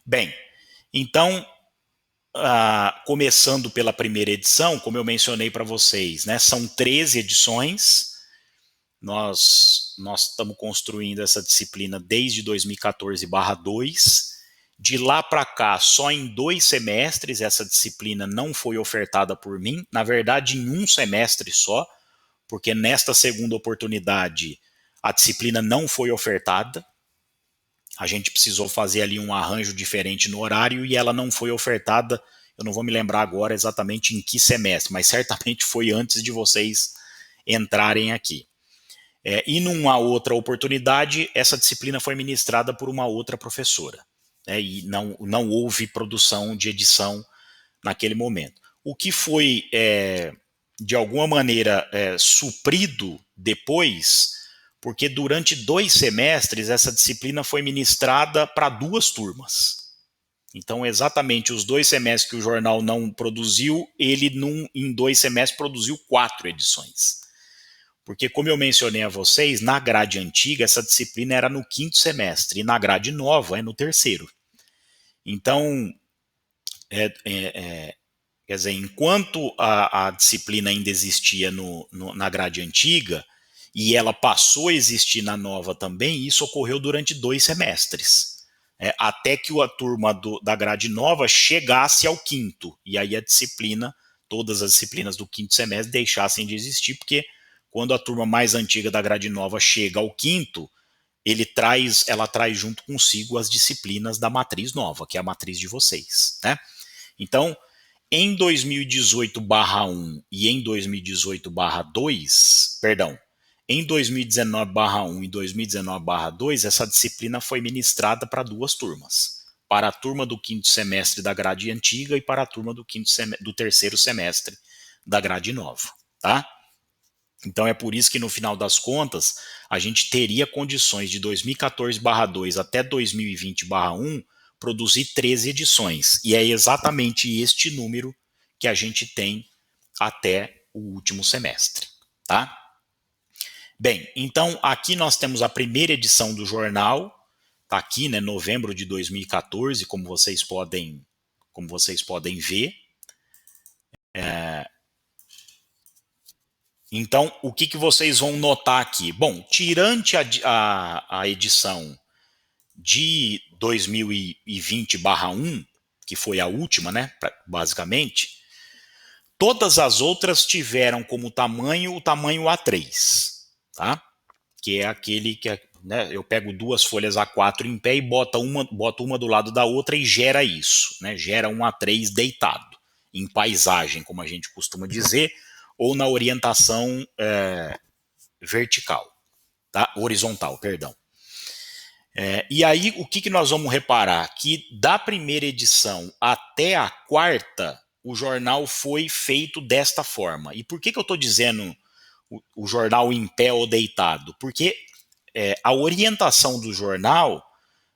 Bem, então, começando pela primeira edição, como eu mencionei para vocês, né, são 13 edições. Nós estamos construindo essa disciplina desde 2014/2. De lá para cá, só em 2 semestres essa disciplina não foi ofertada por mim. Na verdade, em um semestre só, porque nesta segunda oportunidade a disciplina não foi ofertada. A gente precisou fazer ali um arranjo diferente no horário e ela não foi ofertada. Eu não vou me lembrar agora exatamente em que semestre, mas certamente foi antes de vocês entrarem aqui. E numa outra oportunidade, essa disciplina foi ministrada por uma outra professora, né, e não houve produção de edição naquele momento. O que foi, de alguma maneira, suprido depois, porque durante 2 semestres essa disciplina foi ministrada para 2 turmas. Então, exatamente os 2 semestres que o jornal não produziu, ele em 2 semestres produziu 4 edições. Porque, como eu mencionei a vocês, na grade antiga essa disciplina era no 5º semestre e na grade nova é no 3º. Então, quer dizer, enquanto a disciplina ainda existia na grade antiga e ela passou a existir na nova também, isso ocorreu durante 2 semestres. Até que a turma da grade nova chegasse ao 5º, e aí a disciplina, todas as disciplinas do 5º semestre deixassem de existir, porque quando a turma mais antiga da grade nova chega ao 5º, ela traz junto consigo as disciplinas da matriz nova, que é a matriz de vocês, né? Então, em 2018/1 e em 2018/2, perdão, em 2019/1 e 2019/2, essa disciplina foi ministrada para 2 turmas. Para a turma do 5º semestre da grade antiga e para a turma do 3º semestre da grade nova, tá? Então é por isso que no final das contas, a gente teria condições de 2014/2 até 2020/1 produzir 13 edições. E é exatamente este número que a gente tem até o último semestre, tá? Bem, então aqui nós temos a primeira edição do jornal, tá aqui, né, novembro de 2014, como vocês podem ver. Então, o que vocês vão notar aqui? Bom, tirante a edição de 2020/1, que foi a última, né, basicamente, todas as outras tiveram como tamanho o tamanho A3, tá? Que é aquele que, né, eu pego 2 folhas A4 em pé e boto uma do lado da outra e gera isso, né? Gera um A3 deitado, em paisagem, como a gente costuma dizer, ou na orientação vertical, tá? Horizontal, perdão. E aí, o que nós vamos reparar? Que da primeira edição até a quarta, o jornal foi feito desta forma. E por que eu estou dizendo o jornal em pé ou deitado? Porque a orientação do jornal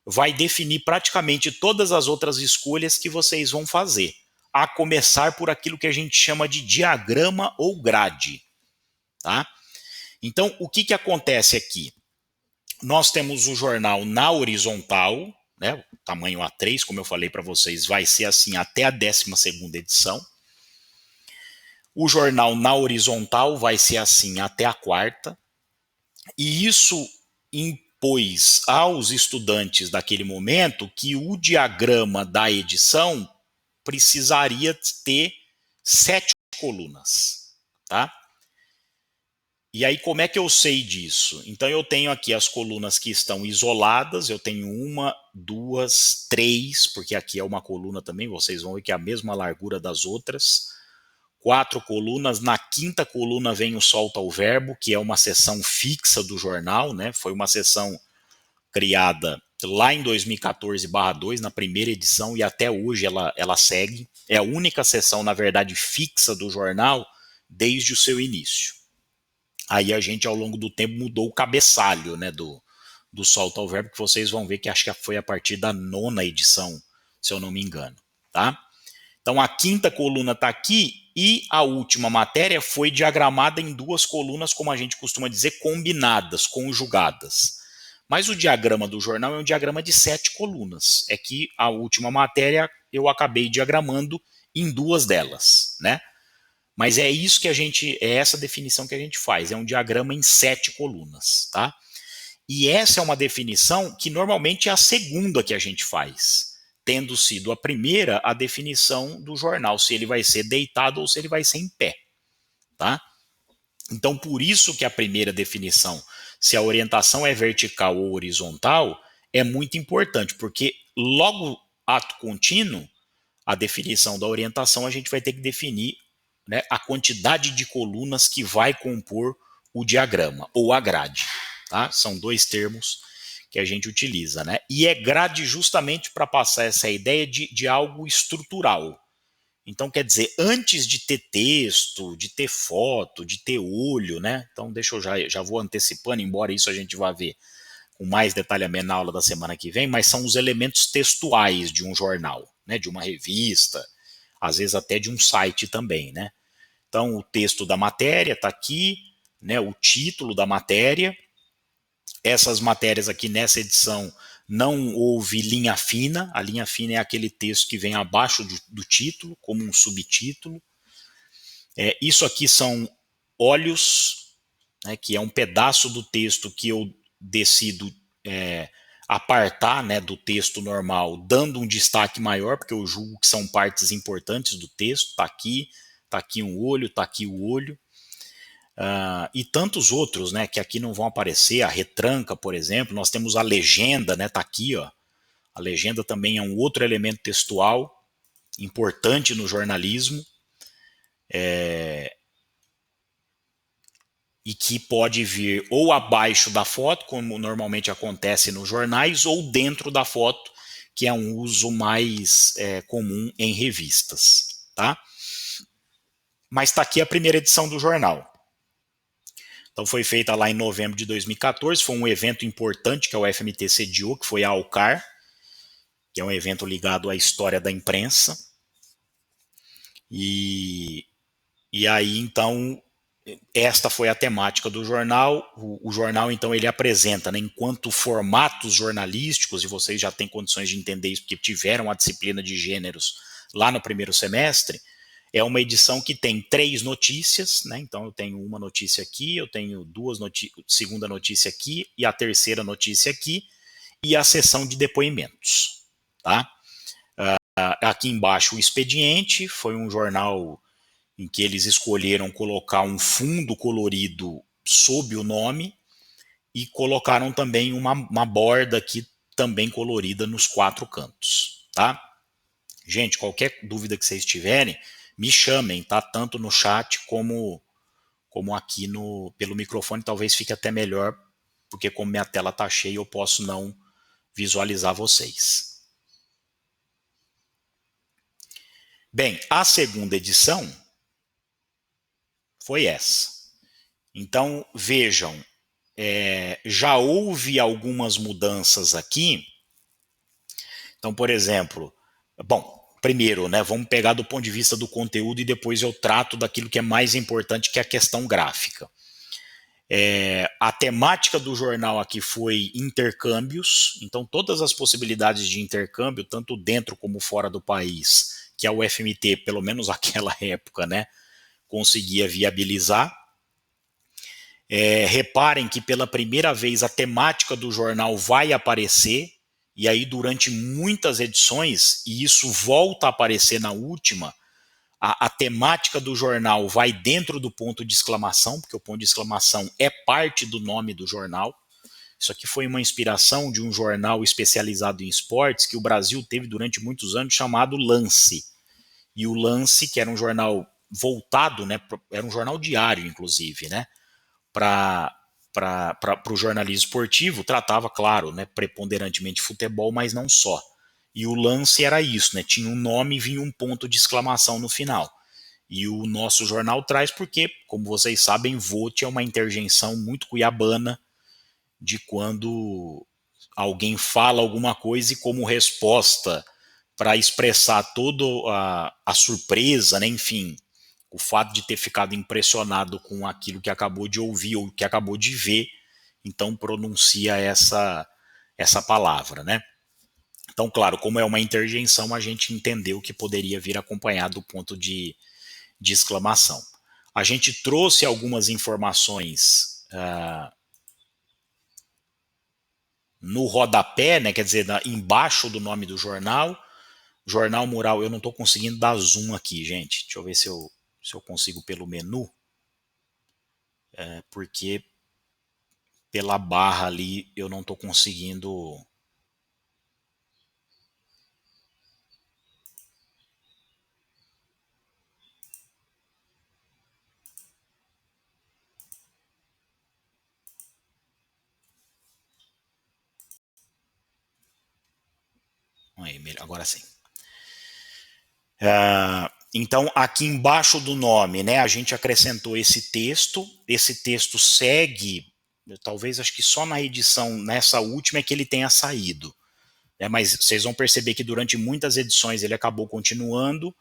vai definir praticamente todas as outras escolhas que vocês vão fazer, a começar por aquilo que a gente chama de diagrama ou grade, tá? Então, o que acontece aqui? Nós temos o jornal na horizontal, né, tamanho A3, como eu falei para vocês, vai ser assim até a 12ª edição. O jornal na horizontal vai ser assim até a 4ª. E isso impôs aos estudantes daquele momento que o diagrama da edição precisaria ter 7 colunas, tá? E aí, como é que eu sei disso? Então, eu tenho aqui as colunas que estão isoladas, eu tenho 1, 2, 3, porque aqui é uma coluna também, vocês vão ver que é a mesma largura das outras. 4 colunas, na 5ª coluna vem o Solta o Verbo, que é uma seção fixa do jornal, né? Foi uma seção criada lá em 2014/2, na primeira edição, e até hoje ela segue. É a única seção, na verdade, fixa do jornal desde o seu início. Aí a gente, ao longo do tempo, mudou o cabeçalho, né, do Solta o Verbo, que vocês vão ver que acho que foi a partir da 9ª edição, se eu não me engano, tá? Então a 5ª coluna está aqui e a última matéria foi diagramada em 2 colunas, como a gente costuma dizer, combinadas, conjugadas. Mas o diagrama do jornal é um diagrama de 7 colunas. É que a última matéria eu acabei diagramando em 2 delas, né? Mas é isso que é essa definição que a gente faz. É um diagrama em 7 colunas, tá? E essa é uma definição que normalmente é a segunda que a gente faz, tendo sido a primeira a definição do jornal, se ele vai ser deitado ou se ele vai ser em pé, tá? Então, por isso que a primeira definição, se a orientação é vertical ou horizontal, é muito importante, porque logo ato contínuo, a definição da orientação, a gente vai ter que definir, né, a quantidade de colunas que vai compor o diagrama, ou a grade. Tá? São 2 termos que a gente utiliza. Né? E é grade justamente para passar essa ideia de algo estrutural. Então, quer dizer, antes de ter texto, de ter foto, de ter olho, né? Então, deixa eu já vou antecipando, embora isso a gente vá ver com mais detalhamento na aula da semana que vem, mas são os elementos textuais de um jornal, né? De uma revista, às vezes até de um site também, né? Então, o texto da matéria está aqui, né? O título da matéria. Essas matérias aqui nessa edição não houve linha fina. A linha fina é aquele texto que vem abaixo do título, como um subtítulo. Isso aqui são olhos, né, que é um pedaço do texto que eu decido apartar, né, do texto normal, dando um destaque maior, porque eu julgo que são partes importantes do texto. Está aqui um olho, está aqui o olho. E tantos outros, né, que aqui não vão aparecer. A retranca, por exemplo. Nós temos a legenda, né, tá aqui, ó. A legenda também é um outro elemento textual importante no jornalismo, e que pode vir ou abaixo da foto, como normalmente acontece nos jornais, ou dentro da foto, que é um uso mais comum em revistas, tá? Mas está aqui a primeira edição do jornal. Então foi feita lá em novembro de 2014, foi um evento importante que a UFMT sediou, que foi a Alcar, que é um evento ligado à história da imprensa. E aí, então, esta foi a temática do jornal. O jornal, então, ele apresenta, né, enquanto formatos jornalísticos, e vocês já têm condições de entender isso, porque tiveram a disciplina de gêneros lá no primeiro semestre. É uma edição que tem 3 notícias, né? Então eu tenho uma notícia aqui, eu tenho segunda notícia aqui e a terceira notícia aqui, e a seção de depoimentos, tá? Aqui embaixo o expediente, foi um jornal em que eles escolheram colocar um fundo colorido sob o nome e colocaram também uma borda aqui também colorida nos 4 cantos, tá? Gente, qualquer dúvida que vocês tiverem, me chamem, tá? Tanto no chat como aqui pelo microfone, talvez fique até melhor, porque como minha tela tá cheia, eu posso não visualizar vocês. Bem, a segunda edição foi essa. Então, vejam, já houve algumas mudanças aqui. Então, por exemplo, bom, primeiro, né, vamos pegar do ponto de vista do conteúdo e depois eu trato daquilo que é mais importante, que é a questão gráfica. A temática do jornal aqui foi intercâmbios, então todas as possibilidades de intercâmbio, tanto dentro como fora do país, que a UFMT, pelo menos naquela época, né, conseguia viabilizar. Reparem que pela primeira vez a temática do jornal vai aparecer, e aí durante muitas edições, e isso volta a aparecer na última, a temática do jornal vai dentro do ponto de exclamação, porque o ponto de exclamação é parte do nome do jornal. Isso aqui foi uma inspiração de um jornal especializado em esportes que o Brasil teve durante muitos anos, chamado Lance. E o Lance, que era um jornal voltado, né, era um jornal diário, inclusive, né, para o jornalismo esportivo, tratava, claro, né, preponderantemente futebol, mas não só. E o Lance era isso, né, tinha um nome e vinha um ponto de exclamação no final. E o nosso jornal traz porque, como vocês sabem, vote é uma interjeição muito cuiabana de quando alguém fala alguma coisa e como resposta para expressar toda a surpresa, né, enfim, o fato de ter ficado impressionado com aquilo que acabou de ouvir ou que acabou de ver, então pronuncia essa palavra, né? Então, claro, como é uma interjeição, a gente entendeu que poderia vir acompanhado do ponto de exclamação. A gente trouxe algumas informações no rodapé, né, quer dizer, embaixo do nome do jornal. Jornal Mural, eu não estou conseguindo dar zoom aqui, gente. Deixa eu ver se eu consigo pelo menu. Porque pela barra ali eu não estou conseguindo. Aí, agora sim. Então, aqui embaixo do nome, né, a gente acrescentou esse texto. Esse texto segue, talvez acho que só na edição, nessa última é que ele tenha saído. Né, mas vocês vão perceber que durante muitas edições ele acabou continuando.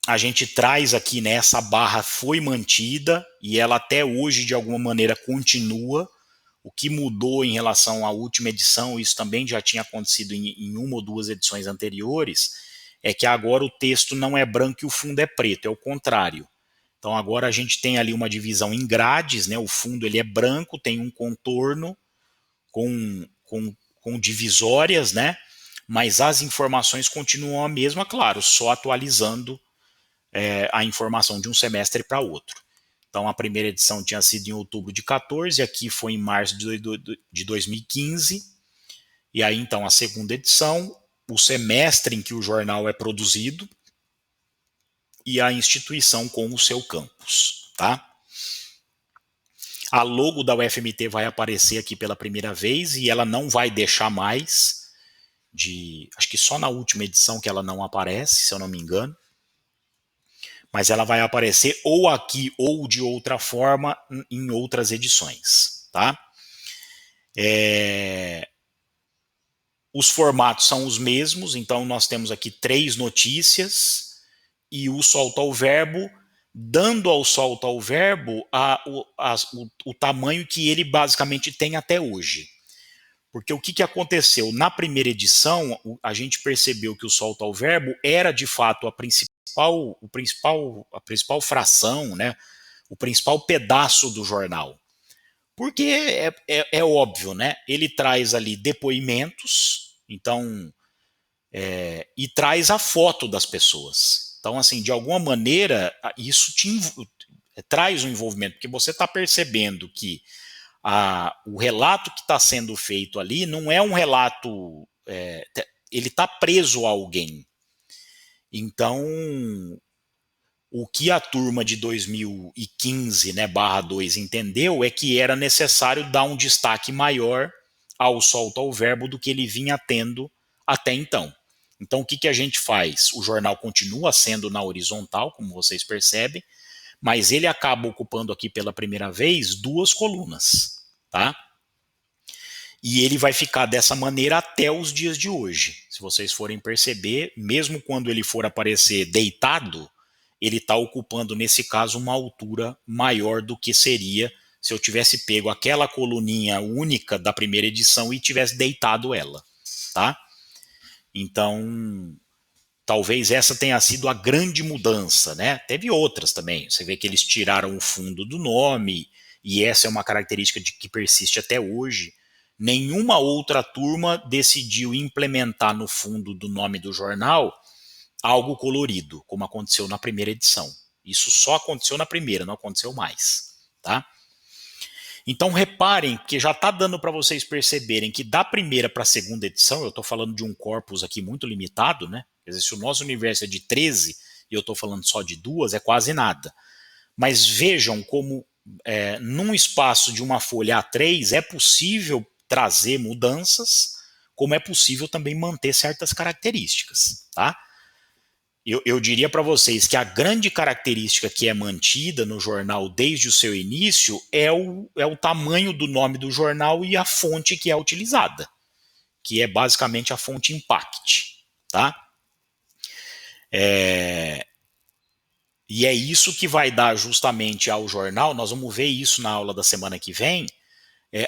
A gente traz aqui, né, essa barra foi mantida e ela até hoje, de alguma maneira, continua. O que mudou em relação à última edição, isso também já tinha acontecido em uma ou duas edições anteriores, é que agora o texto não é branco e o fundo é preto, é o contrário. Então agora a gente tem ali uma divisão em grades, né? O fundo ele é branco, tem um contorno com divisórias, né? Mas as informações continuam a mesma, claro, só atualizando a informação de um semestre para outro. Então, a primeira edição tinha sido em outubro de 14, aqui foi em março de 2015. E aí, então, a segunda edição, o semestre em que o jornal é produzido e a instituição com o seu campus, tá? A logo da UFMT vai aparecer aqui pela primeira vez e ela não vai deixar mais acho que só na última edição que ela não aparece, se eu não me engano. Mas ela vai aparecer ou aqui ou de outra forma em outras edições, tá? Os formatos são os mesmos, então nós temos aqui 3 notícias e o solta ao verbo, dando ao solta ao verbo o tamanho que ele basicamente tem até hoje. Porque o que aconteceu? Na primeira edição, a gente percebeu que o solta ao verbo era de fato a principal fração, né? O principal pedaço do jornal. Porque é óbvio, né? Ele traz ali depoimentos, então, e traz a foto das pessoas. Então, assim, de alguma maneira, isso traz um envolvimento, porque você está percebendo que o relato que está sendo feito ali não é um relato. Ele está preso a alguém. Então, o que a turma de 2015, né, /2 entendeu é que era necessário dar um destaque maior ao solta ao verbo do que ele vinha tendo até então. Então, o que a gente faz? O jornal continua sendo na horizontal, como vocês percebem, mas ele acaba ocupando aqui pela primeira vez 2 colunas, tá? E ele vai ficar dessa maneira até os dias de hoje. Se vocês forem perceber, mesmo quando ele for aparecer deitado, ele está ocupando, nesse caso, uma altura maior do que seria se eu tivesse pego aquela coluninha única da primeira edição e tivesse deitado ela, tá? Então, talvez essa tenha sido a grande mudança, né? Teve outras também. Você vê que eles tiraram o fundo do nome, e essa é uma característica que persiste até hoje. Nenhuma outra turma decidiu implementar no fundo do nome do jornal algo colorido, como aconteceu na primeira edição. Isso só aconteceu na primeira, não aconteceu mais, tá? Então reparem que já está dando para vocês perceberem que da primeira para a segunda edição, eu estou falando de um corpus aqui muito limitado, né? Quer dizer, se o nosso universo é de 13 e eu estou falando só de 2, é quase nada. Mas vejam como num espaço de uma folha A3 é possível trazer mudanças, como é possível também manter certas características, tá? Eu diria para vocês que a grande característica que é mantida no jornal desde o seu início é o tamanho do nome do jornal e a fonte que é utilizada, que é basicamente a fonte Impact, tá? E é isso que vai dar justamente ao jornal, nós vamos ver isso na aula da semana que vem,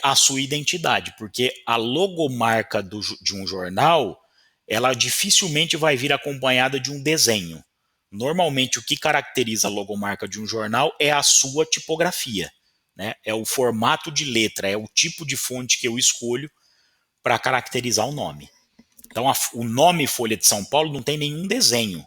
a sua identidade, porque a logomarca de um jornal, ela dificilmente vai vir acompanhada de um desenho. Normalmente, o que caracteriza a logomarca de um jornal é a sua tipografia, né? É o formato de letra, é o tipo de fonte que eu escolho para caracterizar o nome. Então, o nome Folha de São Paulo não tem nenhum desenho.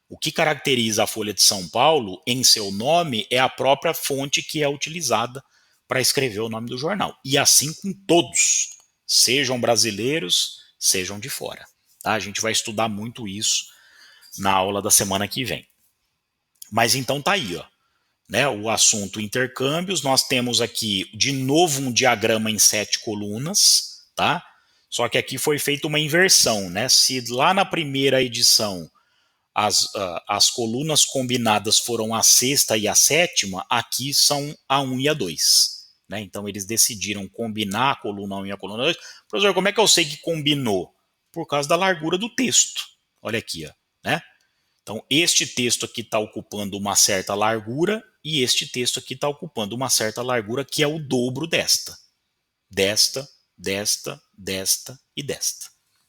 O que caracteriza a Folha de São Paulo em seu nome é a própria fonte que é utilizada para escrever o nome do jornal. E assim com todos, sejam brasileiros, sejam de fora. Tá? A gente vai estudar muito isso na aula da semana que vem. Mas então tá aí, ó, né, o assunto intercâmbios. Nós temos aqui de novo um diagrama em 7 colunas, tá? Só que aqui foi feita uma inversão, né? Se lá na primeira edição as colunas combinadas foram a sexta e a sétima, aqui são a 1 e a 2. Né? Então eles decidiram combinar a coluna 1 e a coluna 2. Professor, como é que eu sei que combinou? Por causa da largura do texto. Olha aqui, ó, né? Então este texto aqui está ocupando uma certa largura e este texto aqui está ocupando uma certa largura que é o dobro desta. Desta, desta, desta e desta.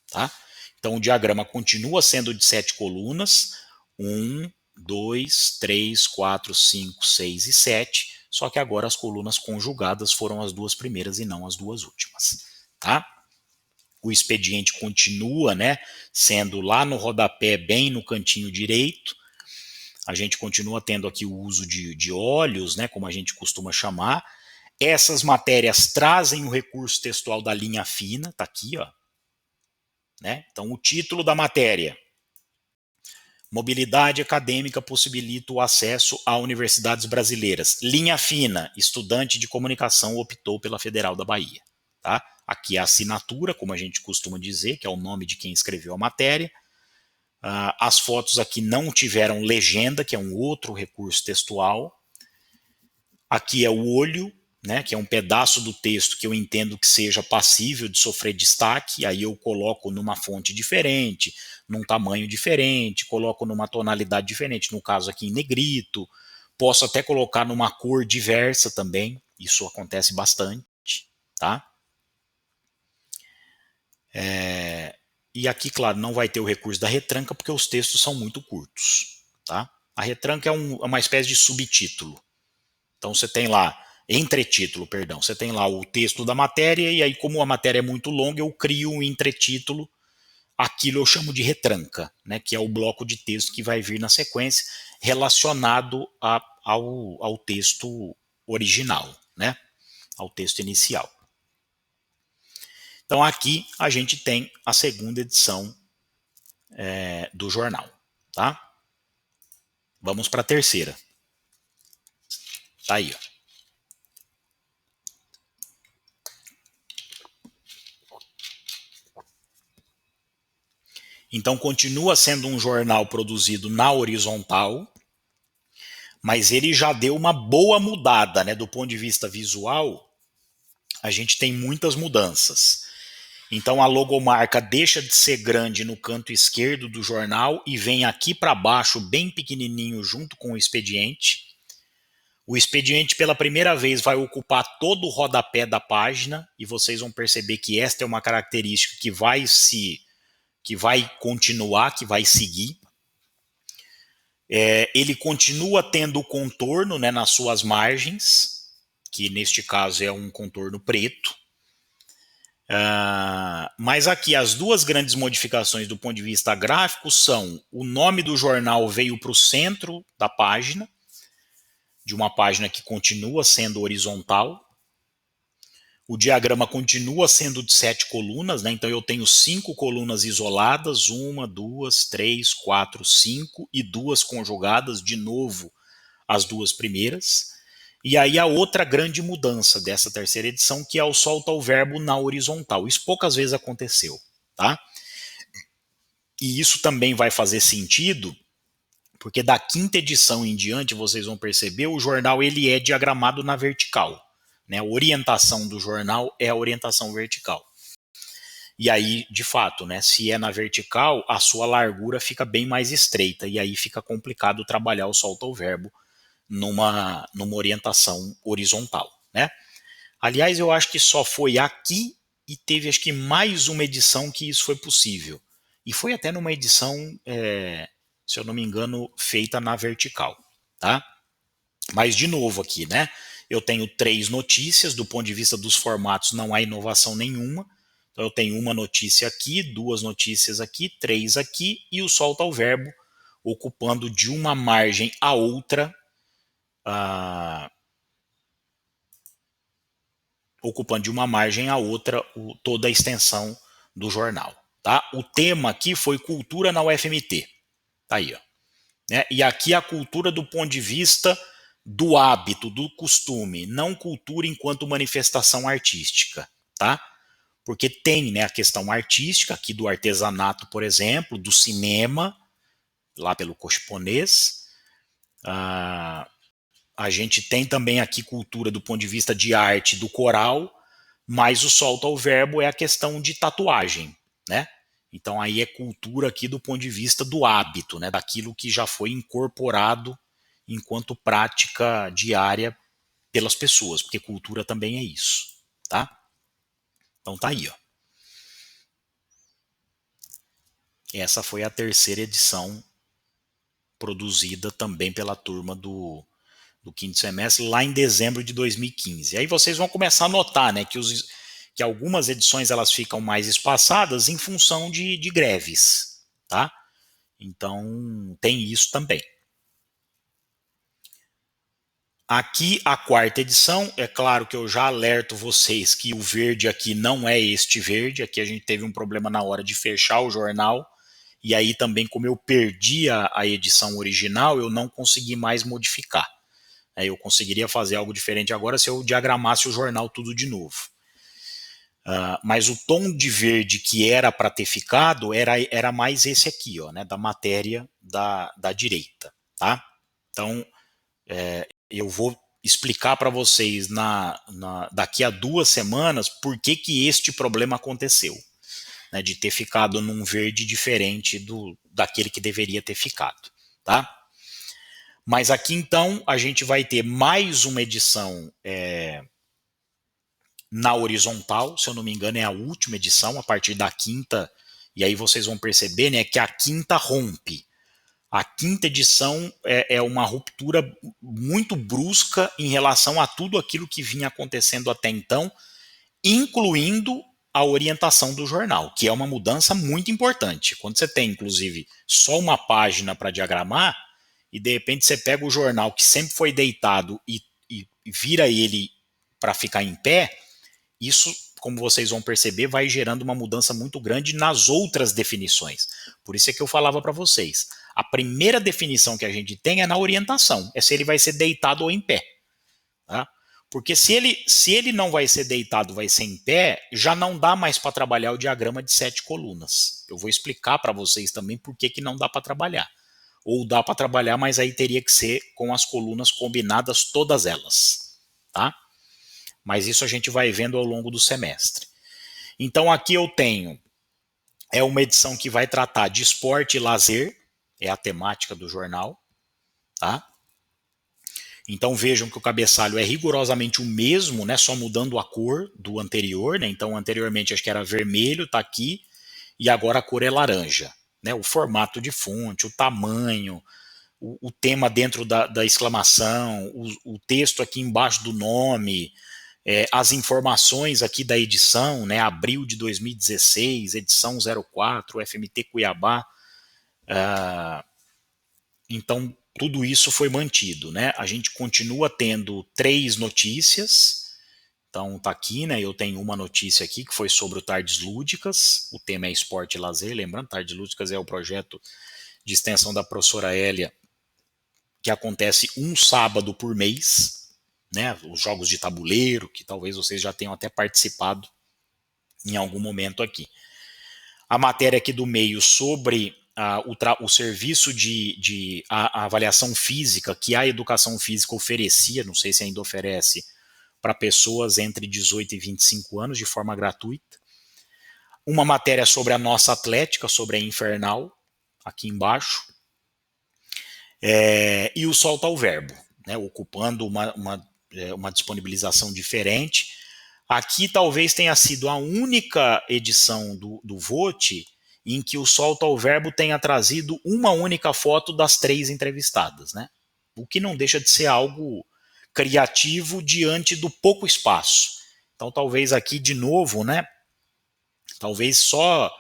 Tá? Então o diagrama continua sendo de 7 colunas, 1, 2, 3, 4, 5, 6 e 7, só que agora as colunas conjugadas foram as duas primeiras e não as duas últimas. Tá? O expediente continua, né, sendo lá no rodapé, bem no cantinho direito. A gente continua tendo aqui o uso de óleos, né, como a gente costuma chamar. Essas matérias trazem o recurso textual da linha fina, tá aqui, ó. Né? Então, o título da matéria: Mobilidade acadêmica possibilita o acesso a universidades brasileiras. Linha fina, estudante de comunicação optou pela Federal da Bahia. Tá? Aqui a assinatura, como a gente costuma dizer, que é o nome de quem escreveu a matéria. As fotos aqui não tiveram legenda, que é um outro recurso textual. Aqui é o olho, né, que é um pedaço do texto que eu entendo que seja passível de sofrer destaque, aí eu coloco numa fonte diferente, num tamanho diferente, coloco numa tonalidade diferente, no caso aqui em negrito, posso até colocar numa cor diversa também, isso acontece bastante, tá? E aqui, claro, não vai ter o recurso da retranca porque os textos são muito curtos, tá? A retranca é uma espécie de subtítulo. Então você tem lá, entretítulo, perdão, você tem lá o texto da matéria e aí como a matéria é muito longa, eu crio um entretítulo, aquilo eu chamo de retranca, né, que é o bloco de texto que vai vir na sequência relacionado ao texto original, né, ao texto inicial. Então aqui a gente tem a segunda edição do jornal, tá? Vamos para a terceira. Tá aí, ó. Então continua sendo um jornal produzido na horizontal, mas ele já deu uma boa mudada, né? Do ponto de vista visual, a gente tem muitas mudanças. Então a logomarca deixa de ser grande no canto esquerdo do jornal e vem aqui para baixo, bem pequenininho, junto com o expediente. O expediente, pela primeira vez, vai ocupar todo o rodapé da página e vocês vão perceber que esta é uma característica que vai continuar, que vai seguir. Ele continua tendo o contorno, né, nas suas margens, que neste caso é um contorno preto. Mas aqui as duas grandes modificações do ponto de vista gráfico são: o nome do jornal veio para o centro da página, de uma página que continua sendo horizontal. O diagrama continua sendo de 7 colunas, né? Então eu tenho 5 colunas isoladas, 1, 2, 3, 4, 5 e 2 conjugadas, de novo as duas primeiras. E aí a outra grande mudança dessa terceira edição, que é o solta o verbo na horizontal. Isso poucas vezes aconteceu, tá? E isso também vai fazer sentido, porque da quinta edição em diante, vocês vão perceber, o jornal ele é diagramado na vertical. Né? A orientação do jornal é a orientação vertical. E aí, de fato, né, se é na vertical, a sua largura fica bem mais estreita, e aí fica complicado trabalhar o solta o verbo numa orientação horizontal, né? Aliás, eu acho que só foi aqui e teve acho que mais uma edição que isso foi possível. E foi até numa edição, se eu não me engano, feita na vertical, tá? Mas de novo aqui, né? Eu tenho 3 notícias, do ponto de vista dos formatos não há inovação nenhuma. Então eu tenho uma notícia aqui, 2 notícias aqui, 3 aqui, e o solta o verbo ocupando de uma margem a outra, toda a extensão do jornal. Tá? O tema aqui foi cultura na UFMT. Tá aí, ó. Né? E aqui a cultura do ponto de vista do hábito, do costume, não cultura enquanto manifestação artística, tá? Porque tem, né, a questão artística aqui do artesanato, por exemplo, do cinema, lá pelo Cochiponês. A gente tem também aqui cultura do ponto de vista de arte do coral, mas o solta o verbo é a questão de tatuagem, né? Então aí é cultura aqui do ponto de vista do hábito, né? Daquilo que já foi incorporado enquanto prática diária pelas pessoas, porque cultura também é isso, tá? Então tá aí, ó. Essa foi a terceira edição produzida também pela turma do quinto semestre, lá em dezembro de 2015. Aí vocês vão começar a notar, né, que algumas edições elas ficam mais espaçadas em função de greves, tá? Então tem isso também. Aqui a quarta edição, é claro que eu já alerto vocês que o verde aqui não é este verde, aqui a gente teve um problema na hora de fechar o jornal, e aí também como eu perdi a edição original, eu não consegui mais modificar. Eu conseguiria fazer algo diferente agora se eu diagramasse o jornal tudo de novo. Mas o tom de verde que era para ter ficado era mais esse aqui, ó, né, da matéria da direita. Tá? Então, eu vou explicar para vocês daqui a 2 semanas por que este problema aconteceu, né, de ter ficado num verde diferente daquele que deveria ter ficado. Tá? Mas aqui então a gente vai ter mais uma edição na horizontal, se eu não me engano é a última edição, a partir da quinta, e aí vocês vão perceber, né, que a quinta rompe. A quinta edição é uma ruptura muito brusca em relação a tudo aquilo que vinha acontecendo até então, incluindo a orientação do jornal, que é uma mudança muito importante. Quando você tem, inclusive, só uma página para diagramar, e de repente você pega o jornal que sempre foi deitado e vira ele para ficar em pé, isso, como vocês vão perceber, vai gerando uma mudança muito grande nas outras definições. Por isso é que eu falava para vocês. A primeira definição que a gente tem é na orientação, é se ele vai ser deitado ou em pé. Tá? Porque se ele não vai ser deitado, vai ser em pé, já não dá mais para trabalhar o diagrama de 7 colunas. Eu vou explicar para vocês também por que não dá para trabalhar. Ou dá para trabalhar, mas aí teria que ser com as colunas combinadas todas elas. Tá? Mas isso a gente vai vendo ao longo do semestre. Então aqui eu tenho uma edição que vai tratar de esporte e lazer, é a temática do jornal, tá? Então vejam que o cabeçalho é rigorosamente o mesmo, né, só mudando a cor do anterior, né? Então anteriormente acho que era vermelho, tá aqui, e agora a cor é laranja, né? O formato de fonte, o tamanho, o tema dentro da exclamação, o texto aqui embaixo do nome, as informações aqui da edição, né, abril de 2016, edição 04, FMT Cuiabá. Então, tudo isso foi mantido. Né? A gente continua tendo 3 notícias. Então, tá aqui, né? Eu tenho uma notícia aqui que foi sobre o Tardes Lúdicas. O tema é esporte e lazer. Lembrando, Tardes Lúdicas é o projeto de extensão da professora Hélia, que acontece um sábado por mês. Né, os jogos de tabuleiro, que talvez vocês já tenham até participado em algum momento aqui. A matéria aqui do meio sobre o serviço de avaliação física que a educação física oferecia, não sei se ainda oferece, para pessoas entre 18 e 25 anos de forma gratuita. uma matéria sobre a nossa atlética, sobre a Infernal, aqui embaixo, e o Solta ao Verbo, né, ocupando uma disponibilização diferente. Aqui talvez tenha sido a única edição do Vote em que o Solta ao Verbo tenha trazido uma única foto das 3 entrevistadas, né? O que não deixa de ser algo criativo diante do pouco espaço. Então talvez aqui de novo, né? Talvez só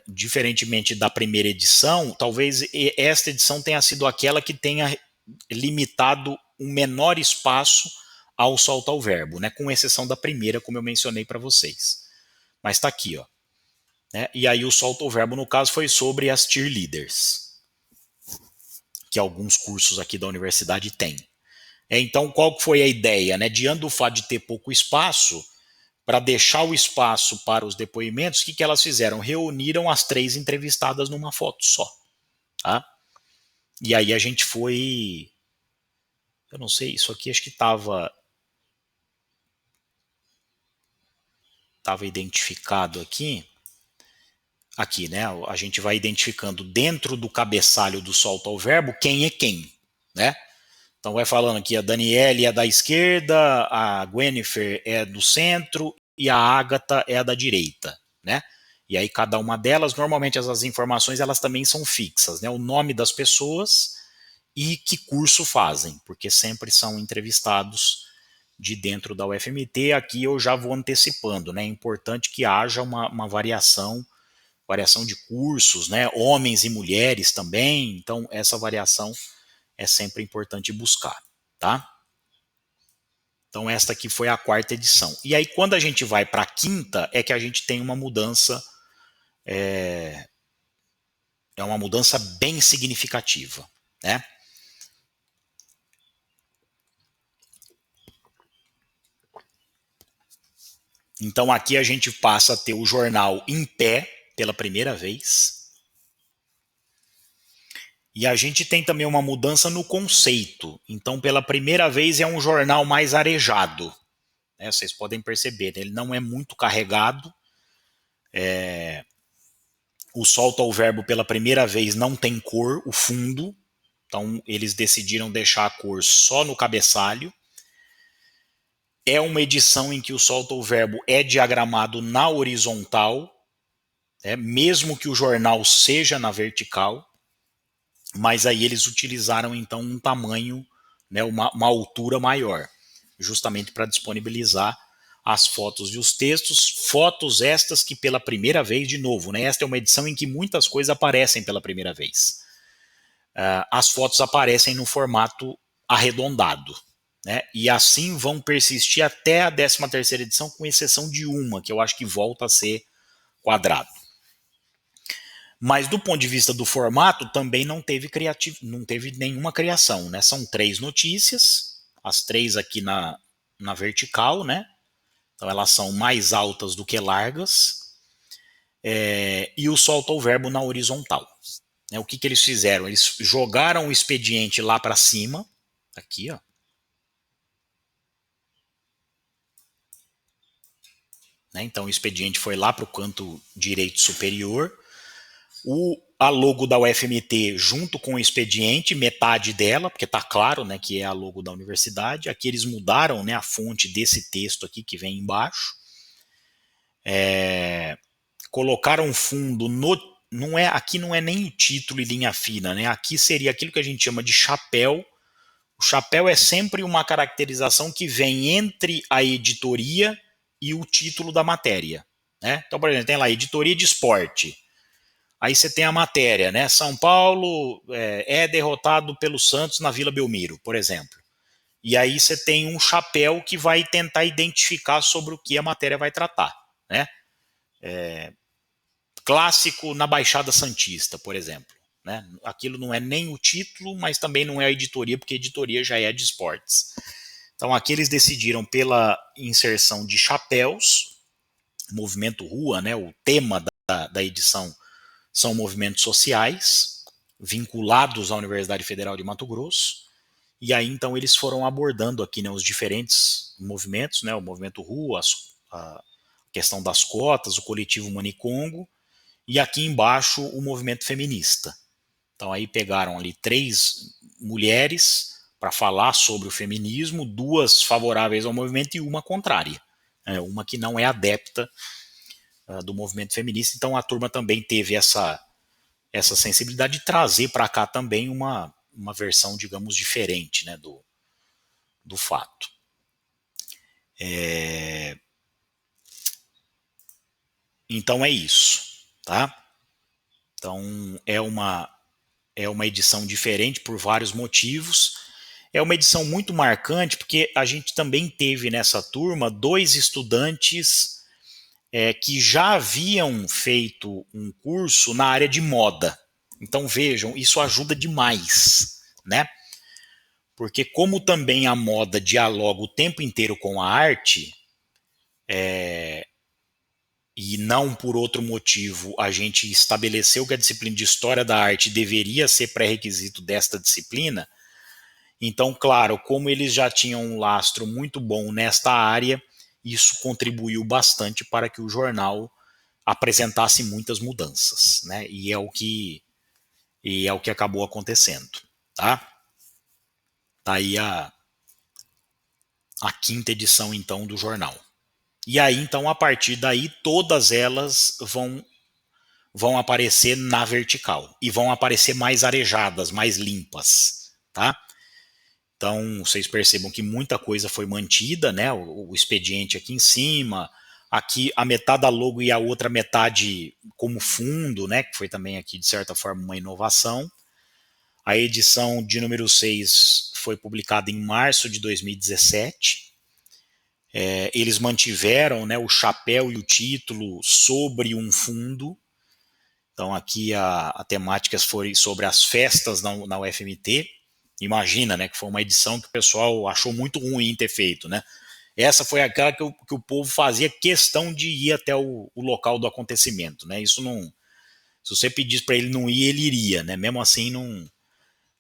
diferentemente da primeira edição, talvez esta edição tenha sido aquela que tenha limitado um menor espaço ao Solta ao Verbo, né? Com exceção da primeira, como eu mencionei para vocês. Mas está aqui, ó. Né? E aí o Solta ao Verbo, no caso, foi sobre as cheerleaders, que alguns cursos aqui da universidade têm. Então, qual foi a ideia? Né? Diante do fato de ter pouco espaço, para deixar o espaço para os depoimentos, o que elas fizeram? Reuniram as 3 entrevistadas numa foto só. Tá? E aí a gente foi... Eu não sei, isso aqui acho que estava identificado aqui. Aqui, né? A gente vai identificando dentro do cabeçalho do Solta ao Verbo quem é quem, né? Então vai falando aqui, a Daniele é da esquerda, a Gwenifer é do centro e a Ágata é a da direita, né? E aí cada uma delas, normalmente essas informações elas também são fixas, né? O nome das pessoas e que curso fazem, porque sempre são entrevistados de dentro da UFMT. Aqui eu já vou antecipando, né? É importante que haja uma variação de cursos, né? Homens e mulheres também, então essa variação é sempre importante buscar, tá? Então esta aqui foi a 4ª edição. E aí quando a gente vai para a 5ª é que a gente tem uma mudança, é uma mudança bem significativa, né? Então aqui a gente passa a ter o jornal em pé pela primeira vez. E a gente tem também uma mudança no conceito. Então, pela primeira vez, é um jornal mais arejado. Né? Vocês podem perceber, ele não é muito carregado. O Solta ao Verbo, pela primeira vez, não tem cor, o fundo. Então, eles decidiram deixar a cor só no cabeçalho. É uma edição em que o Solta ao Verbo é diagramado na horizontal, né? Mesmo que o jornal seja na vertical. Mas aí eles utilizaram então um tamanho, né, uma altura maior, justamente para disponibilizar as fotos e os textos, fotos estas que pela primeira vez, de novo, né, esta é uma edição em que muitas coisas aparecem pela primeira vez. As fotos aparecem no formato arredondado, né, e assim vão persistir até a 13ª edição, com exceção de uma, que eu acho que volta a ser quadrado. Mas do ponto de vista do formato, também não teve nenhuma criação, né? São 3 notícias, as 3 aqui na vertical, né? Então elas são mais altas do que largas, e o Solta ao Verbo na horizontal. O que eles fizeram? Eles jogaram o expediente lá para cima, aqui, ó. Então o expediente foi lá para o canto direito superior. A logo da UFMT junto com o expediente, metade dela, porque está claro, né, que é a logo da universidade. Aqui eles mudaram, né, a fonte desse texto aqui que vem embaixo. Colocaram fundo aqui não é nem o título e linha fina, né? Aqui seria aquilo que a gente chama de chapéu. O chapéu é sempre uma caracterização que vem entre a editoria e o título da matéria, né? Então, por exemplo, tem lá editoria de esporte. Aí você tem a matéria, né? São Paulo é derrotado pelo Santos na Vila Belmiro, por exemplo. E aí você tem um chapéu que vai tentar identificar sobre o que a matéria vai tratar, né? Clássico na Baixada Santista, por exemplo. Né? Aquilo não é nem o título, mas também não é a editoria, porque a editoria já é de esportes. Então aqui eles decidiram pela inserção de chapéus, movimento rua, né? O tema da edição são movimentos sociais vinculados à Universidade Federal de Mato Grosso. E aí então eles foram abordando aqui, né, os diferentes movimentos, né? O movimento rua, questão das cotas, o coletivo Manicongo, e aqui embaixo o movimento feminista. Então aí pegaram ali 3 mulheres para falar sobre o feminismo, 2 favoráveis ao movimento e uma contrária, uma que não é adepta do movimento feminista. Então a turma também teve essa sensibilidade de trazer para cá também uma versão, digamos, diferente, né, do fato. Então é isso, tá? Então é uma edição diferente por vários motivos. É uma edição muito marcante porque a gente também teve nessa turma 2 estudantes que já haviam feito um curso na área de moda. Então vejam, isso ajuda demais, né? Porque como também a moda dialoga o tempo inteiro com a arte, e não por outro motivo, a gente estabeleceu que a disciplina de História da Arte deveria ser pré-requisito desta disciplina. Então, claro, como eles já tinham um lastro muito bom nesta área, isso contribuiu bastante para que o jornal apresentasse muitas mudanças, né? E é o que acabou acontecendo, tá? Tá aí a 5ª edição, então, do jornal. E aí, então, a partir daí, todas elas vão aparecer na vertical e vão aparecer mais arejadas, mais limpas, tá? Então, vocês percebam que muita coisa foi mantida, né? O expediente aqui em cima, aqui a metade da logo e a outra metade como fundo, né? Que foi também aqui, de certa forma, uma inovação. A edição de número 6 foi publicada em março de 2017. Eles mantiveram, né, o chapéu e o título sobre um fundo. Então aqui a temática foi sobre as festas na UFMT. Imagina, né, que foi uma edição que o pessoal achou muito ruim ter feito, né? Essa foi aquela que o povo fazia questão de ir até o local do acontecimento, né? Isso não, se você pedisse para ele não ir, ele iria, né? Mesmo assim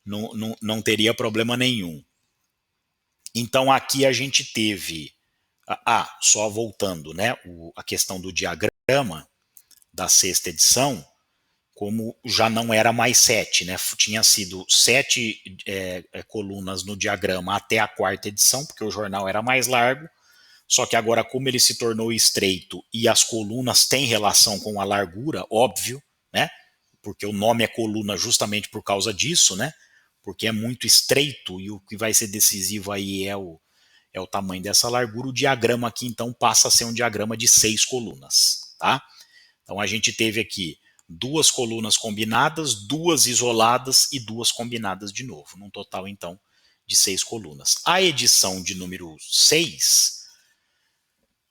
não teria problema nenhum. Então aqui a gente teve, só voltando, né, a questão do diagrama da 6ª edição, como já não era mais 7, né, tinha sido 7 colunas no diagrama até a 4ª edição, porque o jornal era mais largo, só que agora como ele se tornou estreito e as colunas têm relação com a largura, óbvio, né, porque o nome é coluna justamente por causa disso, né, porque é muito estreito e o que vai ser decisivo aí é o tamanho dessa largura. O diagrama aqui, então, passa a ser um diagrama de 6 colunas, tá? Então, a gente teve aqui 2 colunas combinadas, 2 isoladas e 2 combinadas de novo, num total, então, de 6 colunas. A edição de número 6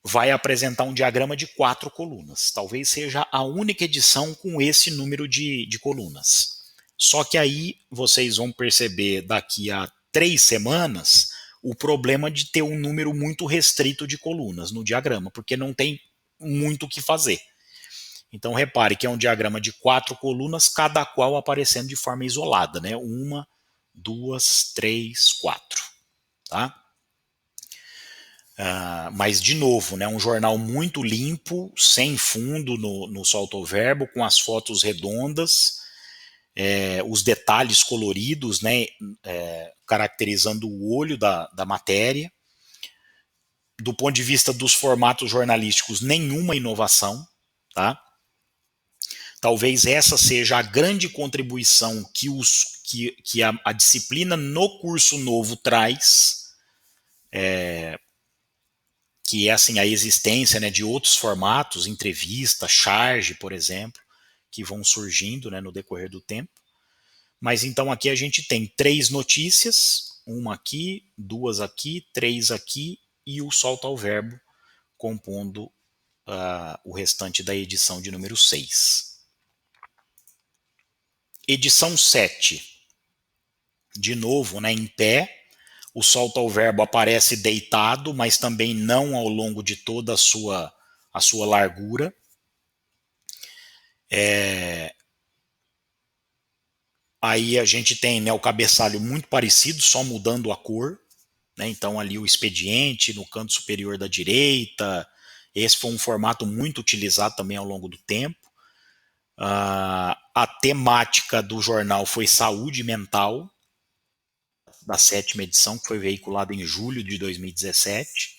vai apresentar um diagrama de 4 colunas. Talvez seja a única edição com esse número de colunas. Só que aí vocês vão perceber daqui a 3 semanas o problema de ter um número muito restrito de colunas no diagrama, porque não tem muito o que fazer. Então repare que é um diagrama de 4 colunas, cada qual aparecendo de forma isolada, né? 1, 2, 3, 4, tá? Mas, de novo, né, um jornal muito limpo, sem fundo no Solta o Verbo, com as fotos redondas, os detalhes coloridos, né, caracterizando o olho da matéria. Do ponto de vista dos formatos jornalísticos, nenhuma inovação, tá? Talvez essa seja a grande contribuição que a disciplina no curso novo traz, que é assim, a existência, né, de outros formatos, entrevista, charge, por exemplo, que vão surgindo, né, no decorrer do tempo. Mas então aqui a gente tem 3 notícias, uma aqui, 2 aqui, 3 aqui e o Solta o Verbo compondo o restante da edição de número 6. Edição 7. De novo, né, em pé, o Solta o Verbo aparece deitado, mas também não ao longo de toda a sua largura. Aí a gente tem, né, o cabeçalho muito parecido, só mudando a cor, né? Então ali o expediente no canto superior da direita, Esse foi um formato muito utilizado também ao longo do tempo. A temática do jornal foi saúde mental, da 7ª edição, que foi veiculada em julho de 2017.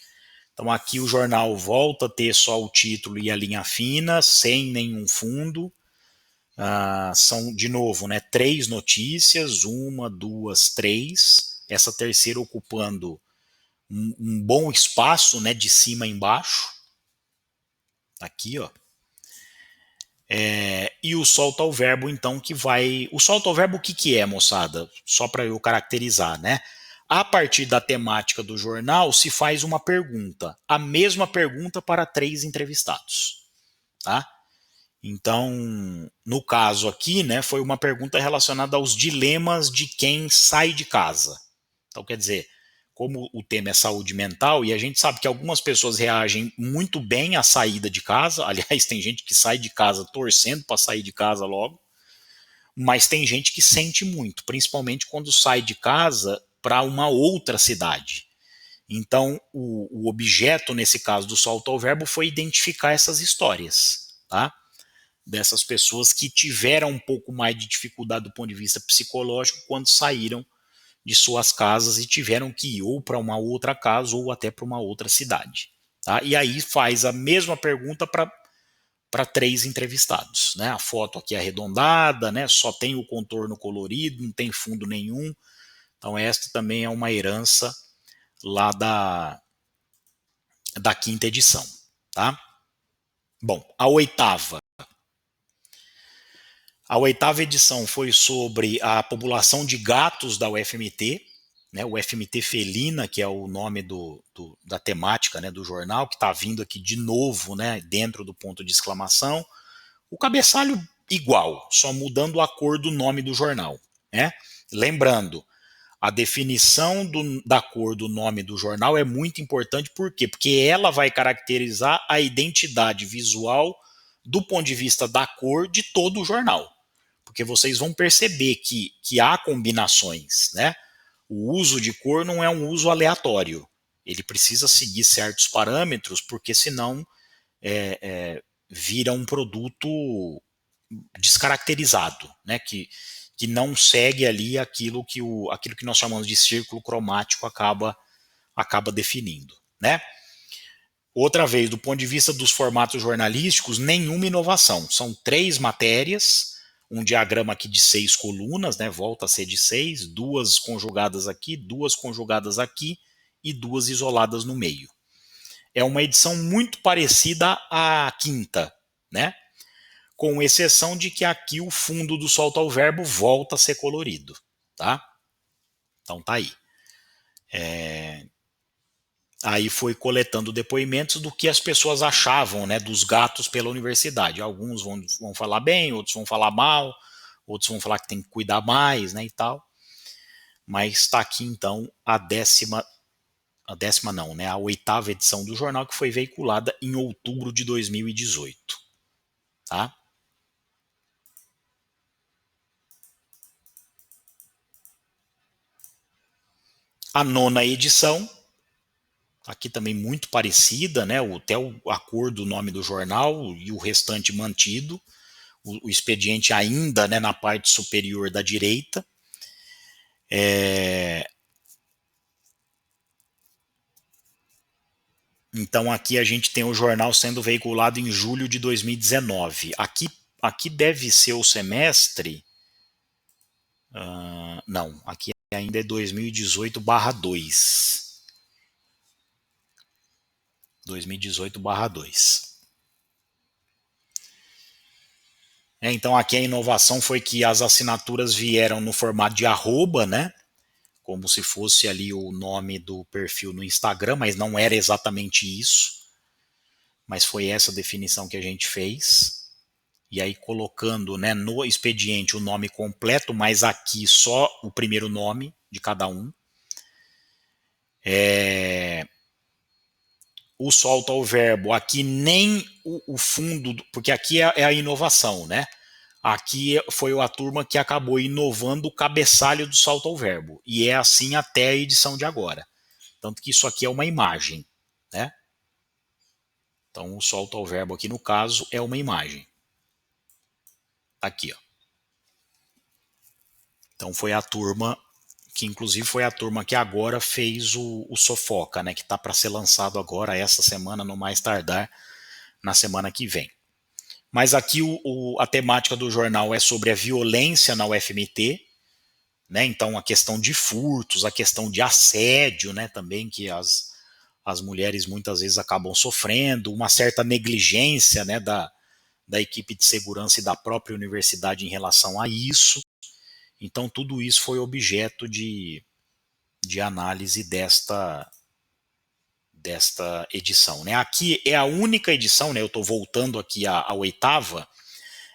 Então aqui o jornal volta a ter só o título e a linha fina, sem nenhum fundo. São, de novo, né, 3 notícias, 1, 2, 3. Essa terceira ocupando um bom espaço, né, de cima a embaixo. Aqui, ó. E o solta ao verbo, então, que vai... O solta ao verbo, o que é, moçada? Só para eu caracterizar, né? A partir da temática do jornal, se faz uma pergunta. A mesma pergunta para 3 entrevistados. Tá? Então, no caso aqui, né, foi uma pergunta relacionada aos dilemas de quem sai de casa. Então, quer dizer, como o tema é saúde mental, e a gente sabe que algumas pessoas reagem muito bem à saída de casa, aliás, tem gente que sai de casa torcendo para sair de casa logo, mas tem gente que sente muito, principalmente quando sai de casa para uma outra cidade. Então, o objeto, nesse caso do solta ao verbo, foi identificar essas histórias, tá? Dessas pessoas que tiveram um pouco mais de dificuldade do ponto de vista psicológico quando saíram de suas casas e tiveram que ir ou para uma outra casa ou até para uma outra cidade. Tá? E aí faz a mesma pergunta para 3 entrevistados. Né? A foto aqui é arredondada, né? Só tem o contorno colorido, não tem fundo nenhum. Então esta também é uma herança lá da 5ª edição. Tá? Bom, a 8ª. A 8ª edição foi sobre a população de gatos da UFMT, né, o UFMT Felina, que é o nome da temática, né, do jornal, que está vindo aqui de novo, né, dentro do ponto de exclamação. O cabeçalho igual, só mudando a cor do nome do jornal. Né? Lembrando, a definição da cor do nome do jornal é muito importante, por quê? Porque ela vai caracterizar a identidade visual do ponto de vista da cor de todo o jornal. Porque vocês vão perceber que há combinações, né? O uso de cor não é um uso aleatório. Ele precisa seguir certos parâmetros, porque senão vira um produto descaracterizado, né? Que não segue ali aquilo que nós chamamos de círculo cromático acaba definindo, né? Outra vez, do ponto de vista dos formatos jornalísticos, nenhuma inovação. São 3 matérias, um diagrama aqui de 6 colunas, né? Volta a ser de 6, 2 conjugadas aqui, 2 conjugadas aqui e 2 isoladas no meio. É uma edição muito parecida à 5ª, né? Com exceção de que aqui o fundo do solta ao verbo volta a ser colorido, tá? Então tá aí. Aí foi coletando depoimentos do que as pessoas achavam, né, dos gatos pela universidade. Alguns vão falar bem, outros vão falar mal, outros vão falar que tem que cuidar mais, né, e tal. Mas está aqui então a 10ª não, né, a 8ª edição do jornal, que foi veiculada em outubro de 2018, tá? A 9ª edição, aqui também muito parecida, né? Até a cor do nome do jornal e o restante mantido. O expediente ainda, né, na parte superior da direita. Então aqui a gente tem o jornal sendo veiculado em julho de 2019. Aqui deve ser o semestre... não, aqui ainda é 2018/2. 2018/2. Então aqui a inovação foi que as assinaturas vieram no formato de arroba, né? Como se fosse ali o nome do perfil no Instagram, mas não era exatamente isso. Mas foi essa definição que a gente fez. E aí colocando, né, no expediente o nome completo, mas aqui só o primeiro nome de cada um. O solta ao verbo, aqui nem o fundo, porque aqui é a inovação, né? Aqui foi a turma que acabou inovando o cabeçalho do solta ao verbo. E é assim até a edição de agora. Tanto que isso aqui é uma imagem, né? Então, o solta o verbo aqui no caso é uma imagem. Aqui, ó. Então, foi a turma que inclusive foi a turma que agora fez o Sofoca, né, que está para ser lançado agora, essa semana, no mais tardar, na semana que vem. Mas aqui a temática do jornal é sobre a violência na UFMT, né, então a questão de furtos, a questão de assédio, né, também que as mulheres muitas vezes acabam sofrendo, uma certa negligência, né, da equipe de segurança e da própria universidade em relação a isso. Então tudo isso foi objeto de análise desta edição, né? Aqui é a única edição, né? Eu estou voltando aqui à oitava,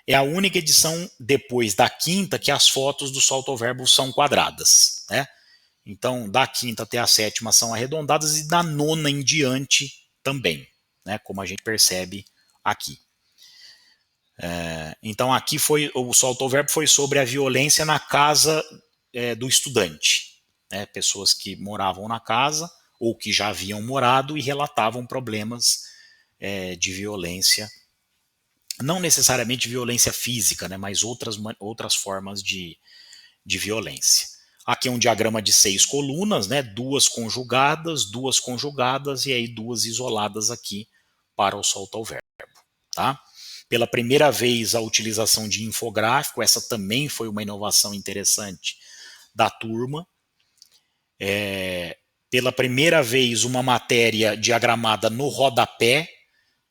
é a única edição depois da quinta que as fotos do solto-verbo são quadradas, né? Então, da quinta até a sétima são arredondadas e da nona em diante também, né? Como a gente percebe aqui. Então, aqui foi o solto-verbo foi sobre a violência na casa do estudante, né? Pessoas que moravam na casa ou que já haviam morado e relatavam problemas de violência, não necessariamente violência física, né, mas outras formas de violência. Aqui é um diagrama de 6 colunas, né, duas conjugadas e aí duas isoladas aqui para o solta o verbo. Tá? Pela primeira vez a utilização de infográfico, essa também foi uma inovação interessante da turma. Pela primeira vez uma matéria diagramada no rodapé